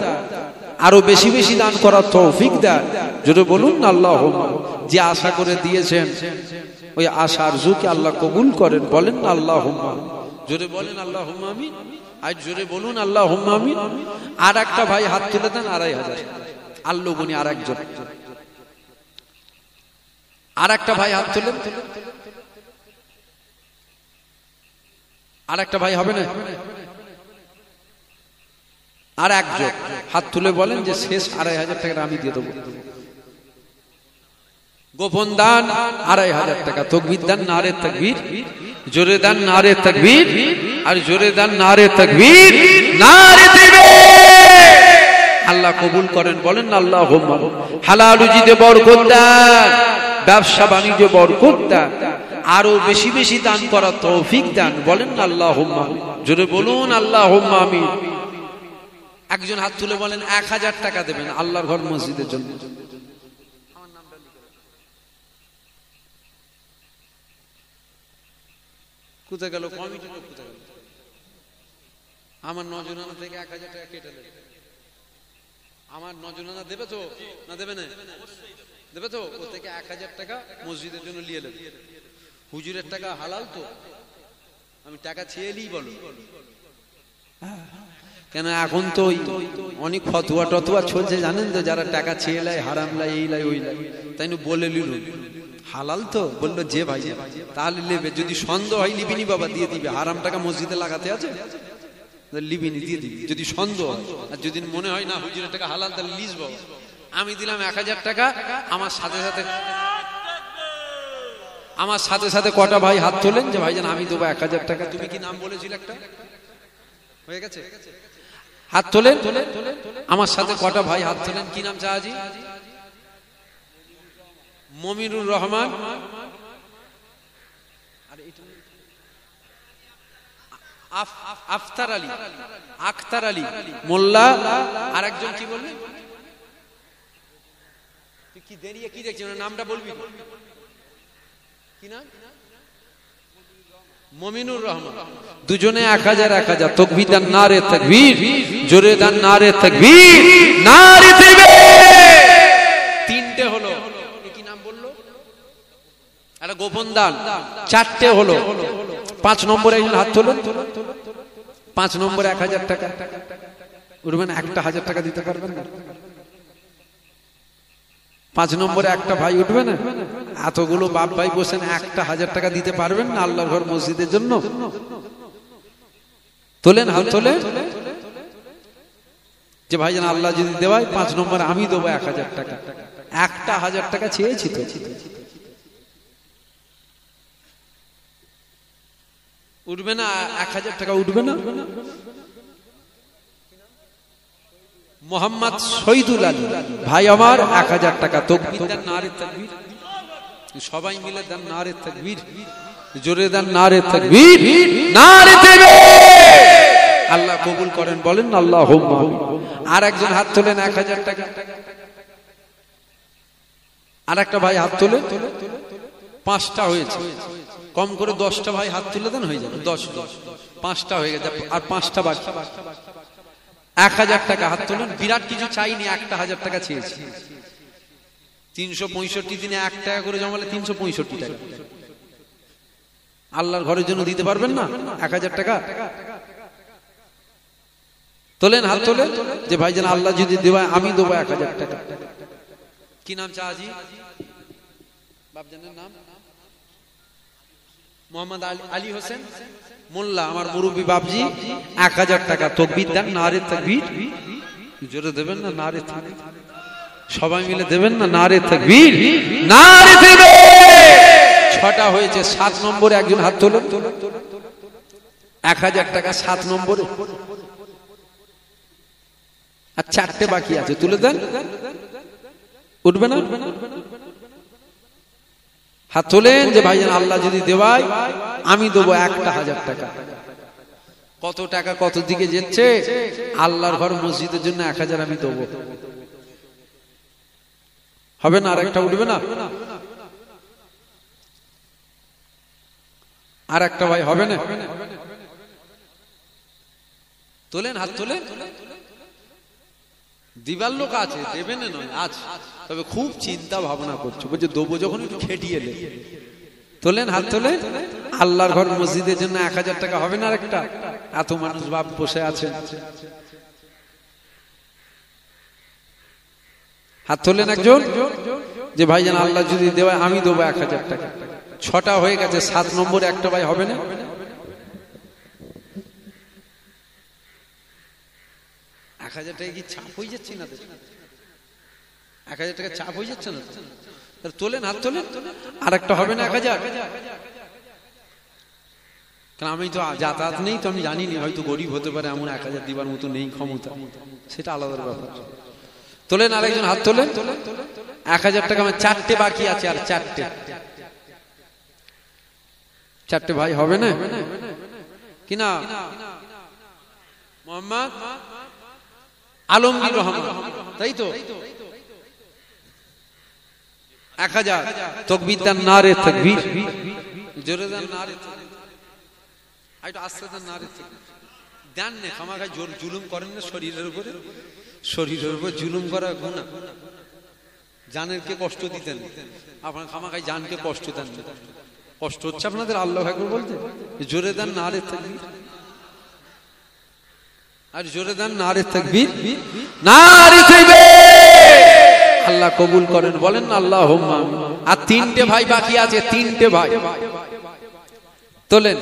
আরো বেশি বেশি দান করার তৌফিক দাও। জোরে বলুন আল্লাহুম্মা। যে আশা করে দিয়েছেন ওই আশা আরজুকে আল্লাহ কবুল করেন, বলেন আল্লাহুম্মা। জোরে বলেন আল্লাহুম্মা আমিন। আর জোরে বলুন আল্লাহুম্মা আমিন। আর একটা ভাই হাত তুলে দেন 2,500। আল্লাহ বনি আর একজন। আর একটা ভাই হাত তুলেন। আর একটা ভাই হবে না? আর একজন হাত তুলে বলেন যে শেষ 2,500 টাকা আমি দিয়ে দেবো। গোপন দান 2,500 টাকা। তাকবীর দেন নারে তাকবীর। জোরে দেন নারে তাকবীর। আর জোরে দেন নারে তাকবীর, নারে তাকবীর। আল্লাহ কবুল করেন, বলেন আল্লাহুম্মা। হালাল রুজিতে বরকত দান, ব্যবসা বাণিজ্যে বরকত দান, আরো বেশি বেশি দান করার তৌফিক দান, বলেন আল্লাহুম্মা। জোরে বলুন আল্লাহুম্মা আমিন। একজন হাত তুলে বলেন 1,000 টাকা দেবেন আল্লাহর ঘর মসজিদের জন্য। কোথায় গেল কমিটি? কোথায় গেল? আমার নজরানা থেকে 1,000 টাকা কেটে দেবে। আমার নজরানা দেবে তো? না দেবে না? দেবে তো? ও থেকে 1,000 টাকা মসজিদের জন্য নিয়ে নেবে। হুজুরের টাকা হালাল তো? আমি টাকা ছেলেই বলো কেন? এখন তো অনেক ফতুয়া টতুয়া চলছে জানেন তো, যারা টাকা ছেয়ে লাই, হারাম লাই, এই লাই ওই লাই। তাই না বলে নিল হালাল তো, বললো যে ভাই তাহলে নেবে। যদি সন্দেহ হয় লিবিনি বাবা দিয়ে দিবে। হারাম টাকা মসজিদে লাগাতে আছে, লিবিনি দিয়ে দিবি যদি সন্দেহ হয়। আর যদি মনে হয় না হুজুরের টাকা হালাল, তাহলে লিজ বাবা। আমি দিলাম 1,000 টাকা। আমার সাথে সাথে কটা ভাই হাত তোলেন যে ভাইজান আমি দেবো 1,000 টাকা। তুমি কি নাম বলেছিল একটা? হয়ে গেছে? হাত তোলেন আমার সাথে কটা ভাই হাত তোলেন। কি নাম চাহাজি? মমিনুর রহমান, আফতার আলী, আখতার আলী মোল্লা, আর একজন কি বললি? তুই কি দেরিয়ে কি দেখছিস? নামটা বলবি কি নাম? মমিনুর রহমান। দুজনে 1000 1000 তাকবীর দেন, নারে তাকবীর, জোরে দেন নারে তাকবীর, নারে তাকবীর। তিনটে হলো। কি নাম বললো? একটা গোপন দান। চারটে হলো। 5 নম্বরে একজন হাত তোলেন। 5 নম্বরে 1000 টাকা উঠবেন। একটা 1000 টাকা দিতে পারবেন না? 5 নম্বরে একটা ভাই উঠবে না? এতগুলো বাপ ভাই বসেন, একটা 1000 টাকা দিতে পারবেন না আল্লাহর ঘর মসজিদের জন্য? তোলেন হাত তোলেন। যে ভাই জান আল্লাহ যদি দেওয়ায় 5 নম্বরে আমি দেবো 1000 টাকা। একটা 1000 টাকা চেয়েছি তো। উঠবে না? 1000 টাকা উঠবে না? মোহাম্মদ শহীদুল আলী ভাই আমার 1000 টাকা। তাকবীর দেন, নারে তাকবীর। সবাই মিলে দেন নারে তাকবীর, জোরে দেন নারে তাকবীর, নারে তাকবীর। আল্লাহ কবুল করেন, বলেন আল্লাহুম্মা। আর একজন হাত তোলেন 1000 টাকা। আর একটা ভাই হাত তোলে। 5টা হয়েছে, কম করে 10টা ভাই হাত তুলে দেন, হয়ে যাবে 10। 5টা হয়ে গেছে, আর 5টা বাকি। 1000 টাকা হাত তোলেন। বিরাট কিছু চাইনি, একটা 1000 টাকা চেয়েছি। 365 দিনে 1 টাকা করে জমালে 365 টাকা। আল্লাহর ঘরের জন্য দিতে পারবেন না 1000 টাকা? তোলেন হাত তোলেন। যে ভাই যেন আল্লাহ যদি দেওয়ায় আমি দেবো 1000 টাকা। কি নাম চাহাজি? বাপজানের নাম মোহাম্মদ আলী হোসেন মোল্লা, আমার মুরব্বী বাপজি। 1000 টাকা। তাকবীর দেন, নারে তাকবীর, জোরে দেবেন না নারে তাকবীর। সবাই মিলে দেবেন না নারে তাকবীর, নারে তাকবীর। 6টা হয়েছে। 7 নম্বরে একজন হাত তোলেন। 1000 টাকা 7 নম্বরে। আর 4টে বাকি আছে, তুলে দেন। উঠবে না? হাত তোলেন। যে ভাইজান আল্লাহ যদি দেওয়ায় আমি দেবো একটা 1000 টাকা। কত টাকা কত দিকে যাচ্ছে? আল্লাহর ঘর মসজিদের জন্য 1000 আমি দেবো। হবে না? আর একটা উঠবে না? আর একটা ভাই হবে না? তোলেন হাত তোলেন। দিবার লোক আছে, দেবেন না নয়, আজ তবে খুব চিন্তা ভাবনা করছো, বলছে দেবো যখন একটু খেটিয়ে এলে। তোলেন হাত তোলেন। আল্লাহর ঘর মসজিদের জন্য 1000 টাকা হবে না? আরেকটা। এত মানুষ বাপ বসে আছেন, হাত তোলেন একজন। যে ভাইজান আল্লাহ যদি দেওয়ায় আমি দেবো 1000 টাকা। 6টা হয়ে গেছে। 7 নম্বরে একটা ভাই হবে না? 1000 টাকা কি চাপ হয়ে যাচ্ছে না? 1000 টাকা চাপ হয়ে যাচ্ছে না? তোলেন হাত তোলেন। আর একটা হবে না 1000? কারণ আমি তো যাতায়াত নেই, তো আমি জানি না, হয়তো গরিব হতে পারে, এমন 1000 দিবার মতো নেই ক্ষমতা, সেটা আলাদা ব্যাপার। তোলেন আরেকজন হাত তোলেন। 1000 টাকা আমার 4টে বাকি আছে। আর 4টে ভাই হবে না? কিনা? মোহাম্মদ আলমগীর রহমান, তাই তো? 1000। তাকবীর দেন, নারে তাকবীর, জোরে দেন নারে তাকবীর, একটু আস্তে দেন নারে তাকবীর। দেন না, খামাখায় জোর জুলুম করেন না শরীরের উপরে। শরীরের উপর জুলুম করা গুনাহ। জানের কে কষ্ট দিতেন আপনার, খামাখায় জানকে কষ্ট দেন। কষ্ট হচ্ছে আপনাদের আল্লাহু আকবার বলতে? জোরে দেন নারে তাকবীর, আর জোরে দেন নারে তাকবীর, নারে তাকবীর। আল্লাহ কবুল করেন, বলেন আল্লাহুম্মা। আর 3টে ভাই বাকি আছে। 3টে ভাই তোলেন।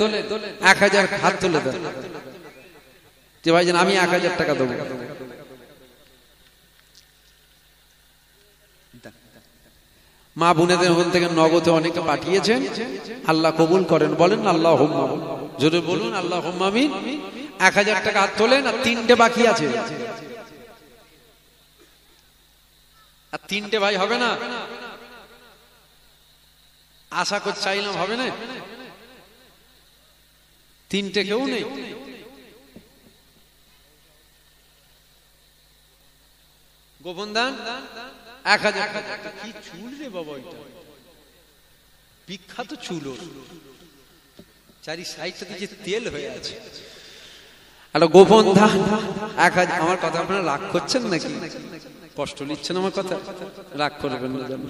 1000 হাত তুলে দেন। যে ভাইজান আমি 1000 টাকা দেবো। মা বোনেদের মধ্যে থেকে নগদে অনেকে পাঠিয়েছেন, আল্লাহ কবুল করেন, বলেন আল্লাহুম্মা। জোরে বলুন আল্লাহুম্মা আমিন। 1000 টাকা হাত তোলেন। আর 3টে বাকি আছে, আর 3টে ভাই হবে না? আশা করতে চাইলাম হবে না। 3টে কেউ নেই? গোপন দান 1000 টাকা। কি চুল রে বাবা, এটা বিখ্যাত চুল, চারি সাইডটাতে যে তেল হয়ে আছে। একটা গোপন দান 1000। আমার কথা আপনারা রাগ করছেন নাকি? কষ্ট নিচ্ছেন আমার কথা? রাগ করবেন না, জানো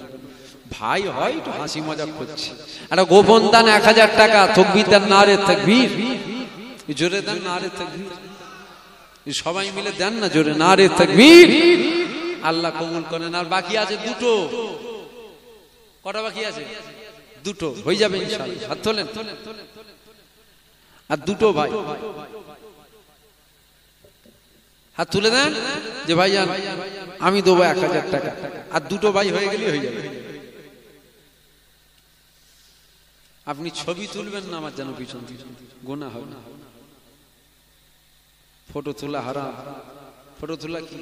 ভাই হয় একটু হাসি মজা করছি। একটা গোপন দান 1000 টাকা। তাকবীর দেন, নারে তাকবীর, জোরে দেন নারে তাকবীর। সবাই মিলে দেন না জোরে, নারে তাকবীর। আল্লাহ কবুল করেন। আর বাকি আছে 2টো। কটা বাকি আছে? 2টো হয়ে যাবে ইনশাআল্লাহ। হাত তোলেন। আর 2টো ভাই হাত তুলে দেন যে ভাইজান আমি দেবো 1000 টাকা। আর 2টো ভাই হয়ে গেলেই হয়ে যাবে। আপনি ছবি তুলবেন না আমার যেন পিছন পিছন, গোনা হবে না। ফটো তোলা হারাম। ফটো তোলা কি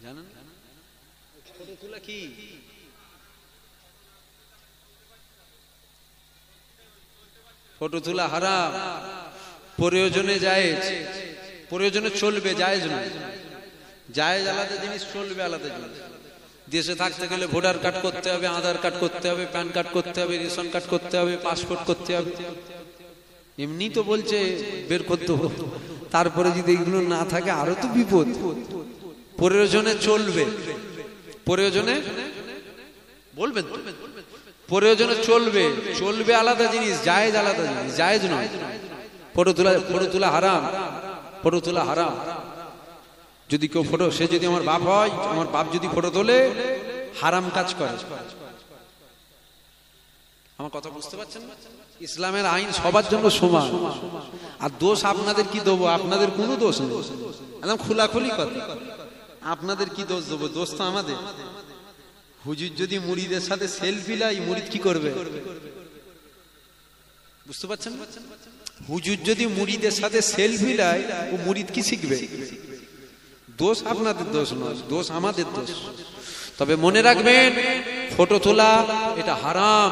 জানেন? ফটো তোলা কি? ফটো তোলা হারাম। প্রয়োজনে জায়েজ, প্রয়োজনে চলবে, জায়েজ নয়। জায়েজ আলাদা জিনিস, চলবে আলাদা জিনিস। দেশে থাকতে গেলে ভোটার কার্ড করতে হবে, আধার কার্ড করতে হবে, প্যান কার্ড করতে হবে, রেশন কার্ড করতে হবে, পাসপোর্ট করতে হবে। এমনি তো বলছে বের করতে হবে, তারপরে যদি এগুলো না থাকে আরো তো বিপদ। প্রয়োজনে চলবে, প্রয়োজনে বলবেন তো, প্রয়োজনে চলবে, চলবে আলাদা জিনিস, জায়েজ আলাদা জিনিস, জায়েজ নয়। ফটো তোলা হারাম, ফটো তোলা হারাম। যদি কেউ ফটো, সে যদি আমার বাপ হয়, আমার বাপ যদি ফটো তোলে, হারাম কাজ করে। আমার কথা বুঝতে পারছেন না? ইসলামের আইন সবার জন্য সমান। আর দোষ আপনাদের কি দেবো? আপনাদের কোনো দোষ নেই, একদম খোলাখুলি কথা। আপনাদের কি দোষ দেবো? দোষ তো আমাদের। হুজুর যদি মুরিদের সাথে সেলফি লাই, মুরিদ কি করবে? বুঝতে পারছেন? হুজুর যদি মুরিদের সাথে সেলফি লাই, ও মুরিদ কি শিখবে? দোষ আপনাদের দোষ নয়, দোষ আমাদের দোষ। তবে মনে রাখবেন, ফটো তোলা এটা হারাম,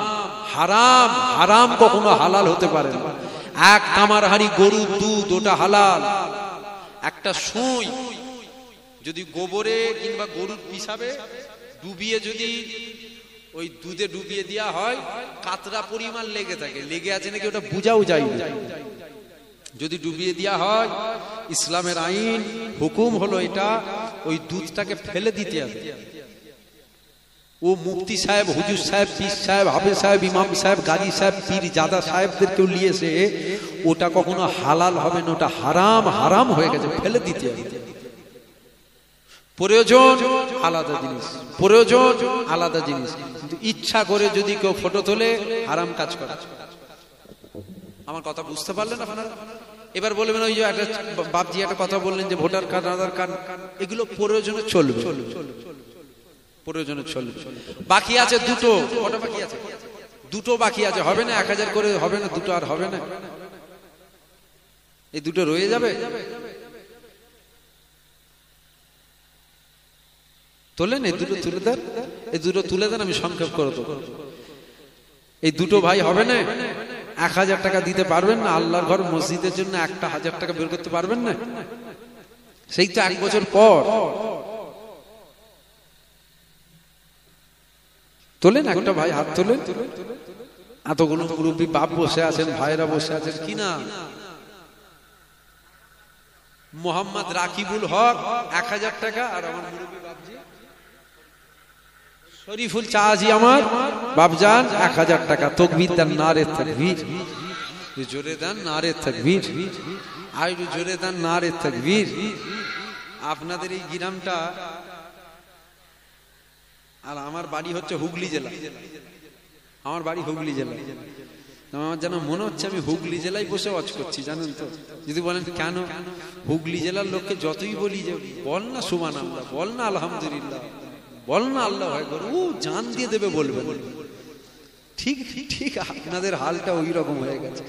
হারাম, হারাম কখনো হালাল হতে পারে না। এক তামার হাঁড়ি গরুর দুধ, ওটা হালাল। একটা সুই যদি গোবরে কিংবা গরুর পিসাবে ডুবিয়ে, যদি ওই দুধে ডুবিয়ে দেওয়া হয়, কাতরা পরিমাণ লেগে থাকে, লেগে আছে নাকি ওটা বুঝাও যায়। যদি ডুবিয়ে দেওয়া হয়, ইসলামের আইন হুকুম হলো এটা, ওই দুধটাকে ফেলে দিতে হবে। ও মুফতি সাহেব, হুজুর সাহেব, পীর সাহেব, হাফেজ সাহেব, ইমাম সাহেব, গাজী সাহেব, পীর জাদা সাহেবদেরকেও নিয়েছে, ওটা কখনো হালাল হবে না, ওটা হারাম, হারাম হয়ে গেছে, ফেলে দিতে হবে। প্রয়োজন আলাদা জিনিস, প্রয়োজন আলাদা জিনিস। কিন্তু ইচ্ছা করে যদি কেউ ফটো তোলে, হারাম কাজ করে। আমার কথা বুঝতে পারলেন আপনারা? এবার বলবেন, ওই যে একটা বাপজি একটা কথা বললেন যে ভোটার কার্ড, আধার কার্ড, এগুলো প্রয়োজনে চলবে, প্রয়োজনে চলবে। বাকি আছে 2টো। কটা বাকি আছে? 2টো বাকি আছে। হবে না 1000 করে? হবে না, 2টো আর হবে না। এই 2টো রয়ে যাবে। তোলেন, এই 2টো তুলে দেন, এই 2টো তুলে দেন, আমি সংক্ষেপ করে দেবো। এই 2টো ভাই হবে না? 1000 টাকা দিতে পারবেন না? আল্লাহর ঘর মসজিদের জন্য একটা 1000 টাকা বের করতে পারবেন না? সেই তো 1 বছর পর। তোলেন, একটা ভাই হাত তোলেন। এতগুলো মুরব্বী বাপ বসে আছেন, ভাইরা বসে আছেন কিনা? মোহাম্মদ রাকিবুল হক 1000 টাকা। আর আমার মুরব্বী বাপজি শরীফুল চাহাজি, আমার বাপজান 1000 টাকা। তাকবীর দেন, নারে তাকবীর। জোরে দেন নারে তাকবীর, আর জোরে দেন নারে তাকবীর। আপনাদের এই গ্রামটা, আর আমার বাড়ি হচ্ছে হুগলি জেলা, আমার বাড়ি হুগলি জেলা। আমার যেন মনে হচ্ছে আমি হুগলি জেলায় বসে ওয়াজ করছি, জানেন তো? যদি বলেন কেন, হুগলি জেলার লোককে যতই বলি যে বল না সুবহানাল্লাহ, বল না আলহামদুলিল্লাহ, বল না আল্লাহ আকবার, ও জান দিয়ে দেবে বলবে। ঠিক ঠিক আপনাদের হালটা ওই রকম হয়ে গেছে।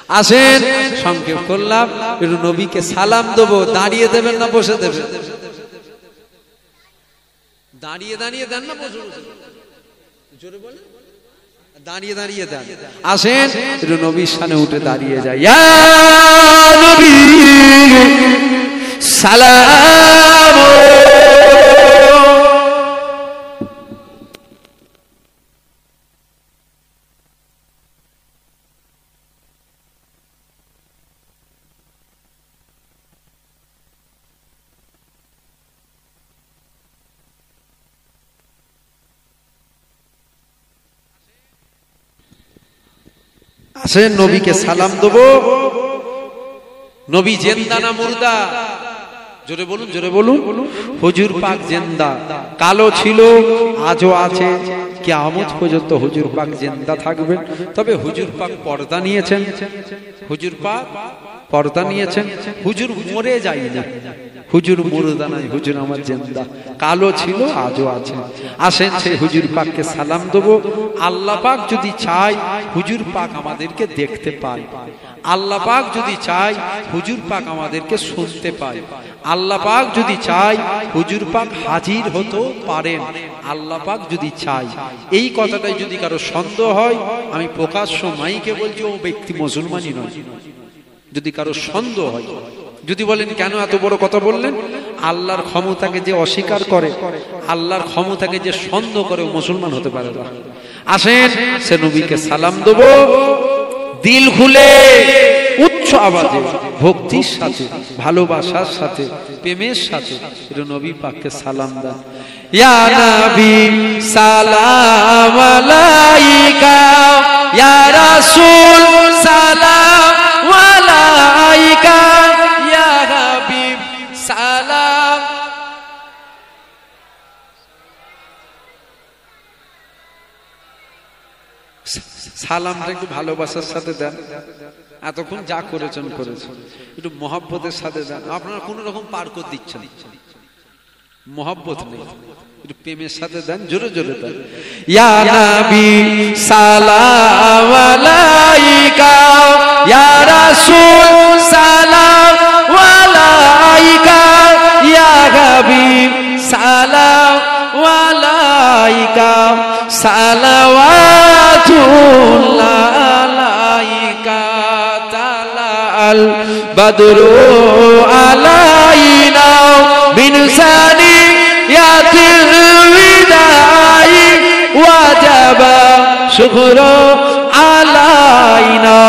আসেন, সংক্ষেপ করলাম, একটু নবীকে সালাম দেবো। দাঁড়িয়ে দেবেন না বসে দেবেন? দাঁড়িয়ে দাঁড়িয়ে দেন না বসে বসে? জোরে বলে দাঁড়িয়ে দাঁড়িয়ে দেন। আসেন, একটু নবীর সামনে উঠে দাঁড়িয়ে যাই। ইয়া নবী সালাম। আসেন, নবীকে সালাম দেবো। নবী জিন্দা না মুর্দা? জোরে বলুন, জোরে বলুন। হুজুর পাক জিন্দা। কালো ছিল, আজও আছে, কিয়ামত পর্যন্ত হুজুর পাক জিন্দা থাকবেন। তবে হুজুর পাক পর্দা নিয়েছেন, হুজুর পাক পর্দা নিয়েছেন। হুজুর মরে যায়নি, হুজুর মুর্দা নাই, হুজুর আমার জিন্দা। কালো ছিল, আজও আছে। আসেন, সেই হুজুর পাককে সালাম দেবো। আল্লাহ পাক যদি চায় হুজুর পাক আমাদেরকে দেখতে পায়, আল্লাহ পাক যদি চায় হুজুর পাক আমাদেরকে শুনতে পায়, আল্লাহ পাক যদি চায় হুজুর পাক হাজির হতে পারেন, আল্লাহ পাক যদি চায়। এই কথাটাই যদি কারো সন্দেহ হয়, আমি প্রকাশ্য মাইকে বলছি, ও ব্যক্তি মুসলমানই নয়। যদি কারো সন্দেহ হয়, যদি বলেন কেন এত বড় কথা বললেন, আল্লাহর ক্ষমতাকে যে অস্বীকার করে, আল্লাহর ক্ষমতাকে যে সন্দেহ করে, ও মুসলমান হতে পারে না। আসেন, সে নবীকে সালাম দেবো দিল খুলে, উচ্চ আওয়াজে, ভক্তির সাথে, ভালোবাসার সাথে, প্রেমের সাথে এটা নবী পাককে সালাম দেন। ইয়া নবী সালাম আলাইকা, ইয়া রাসূল সালাম আলাইকা, ইয়া হাবিব সালাম। সালামটা একটু ভালোবাসার সাথে দেন। এতক্ষণ যা করেছেন করেছেন, একটু মহব্বতের সাথে দেন। আপনারা কোন রকম পার করে দিচ্ছেন, মহব্বত নেই, একটু প্রেমের সাথে দেন, জোরে জোরে দেন। ইয়া নবী সালাম আলাইকা, ইয়া রাসূল সালাম আলাইকা, ইয়া হাবিব সালাম আলাইকা, সালাওয়াতুল্লাহ আলাইকা, তালাল বদরু আলাইনা মিন সানিয়াতিল বিদাই, ওয়াজাবা শুকরু আলাইনা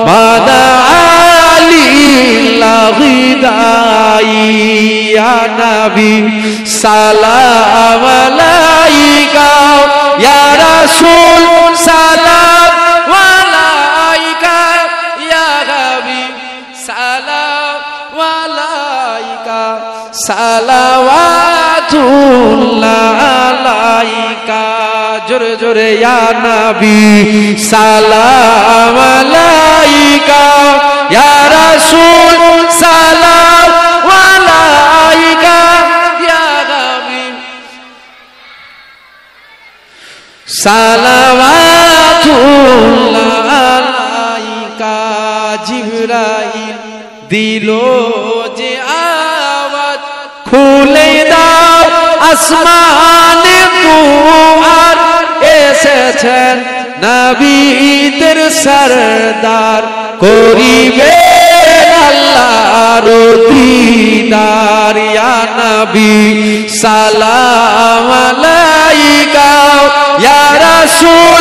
মাদা আলিল্লাহি দাই। ইয়া নবী সালাম আলাইকা, ইয়া রাসূল সালাম আলাইকা, ইয়া হাবিব সালাম আলাইকা, সালাওয়াতুল্লাহ আলাইকা। জোরে জোরে ইয়া নবী সালাম আলাইকা, ইয়া রাসূল সালাম আলাইকা, ইয়া হাবিব সালাওয়াতুল্লাহ আলাইকা। জিবরাইল দিল যে আওয়াজ, খুলে দাও আসমানে দুয়ার, এসেছেন নবীদের সরদার, করিবেন আল্লাহর দিদার। ইয়া নবী সালাম আলাইকা, ইয়া রাসূল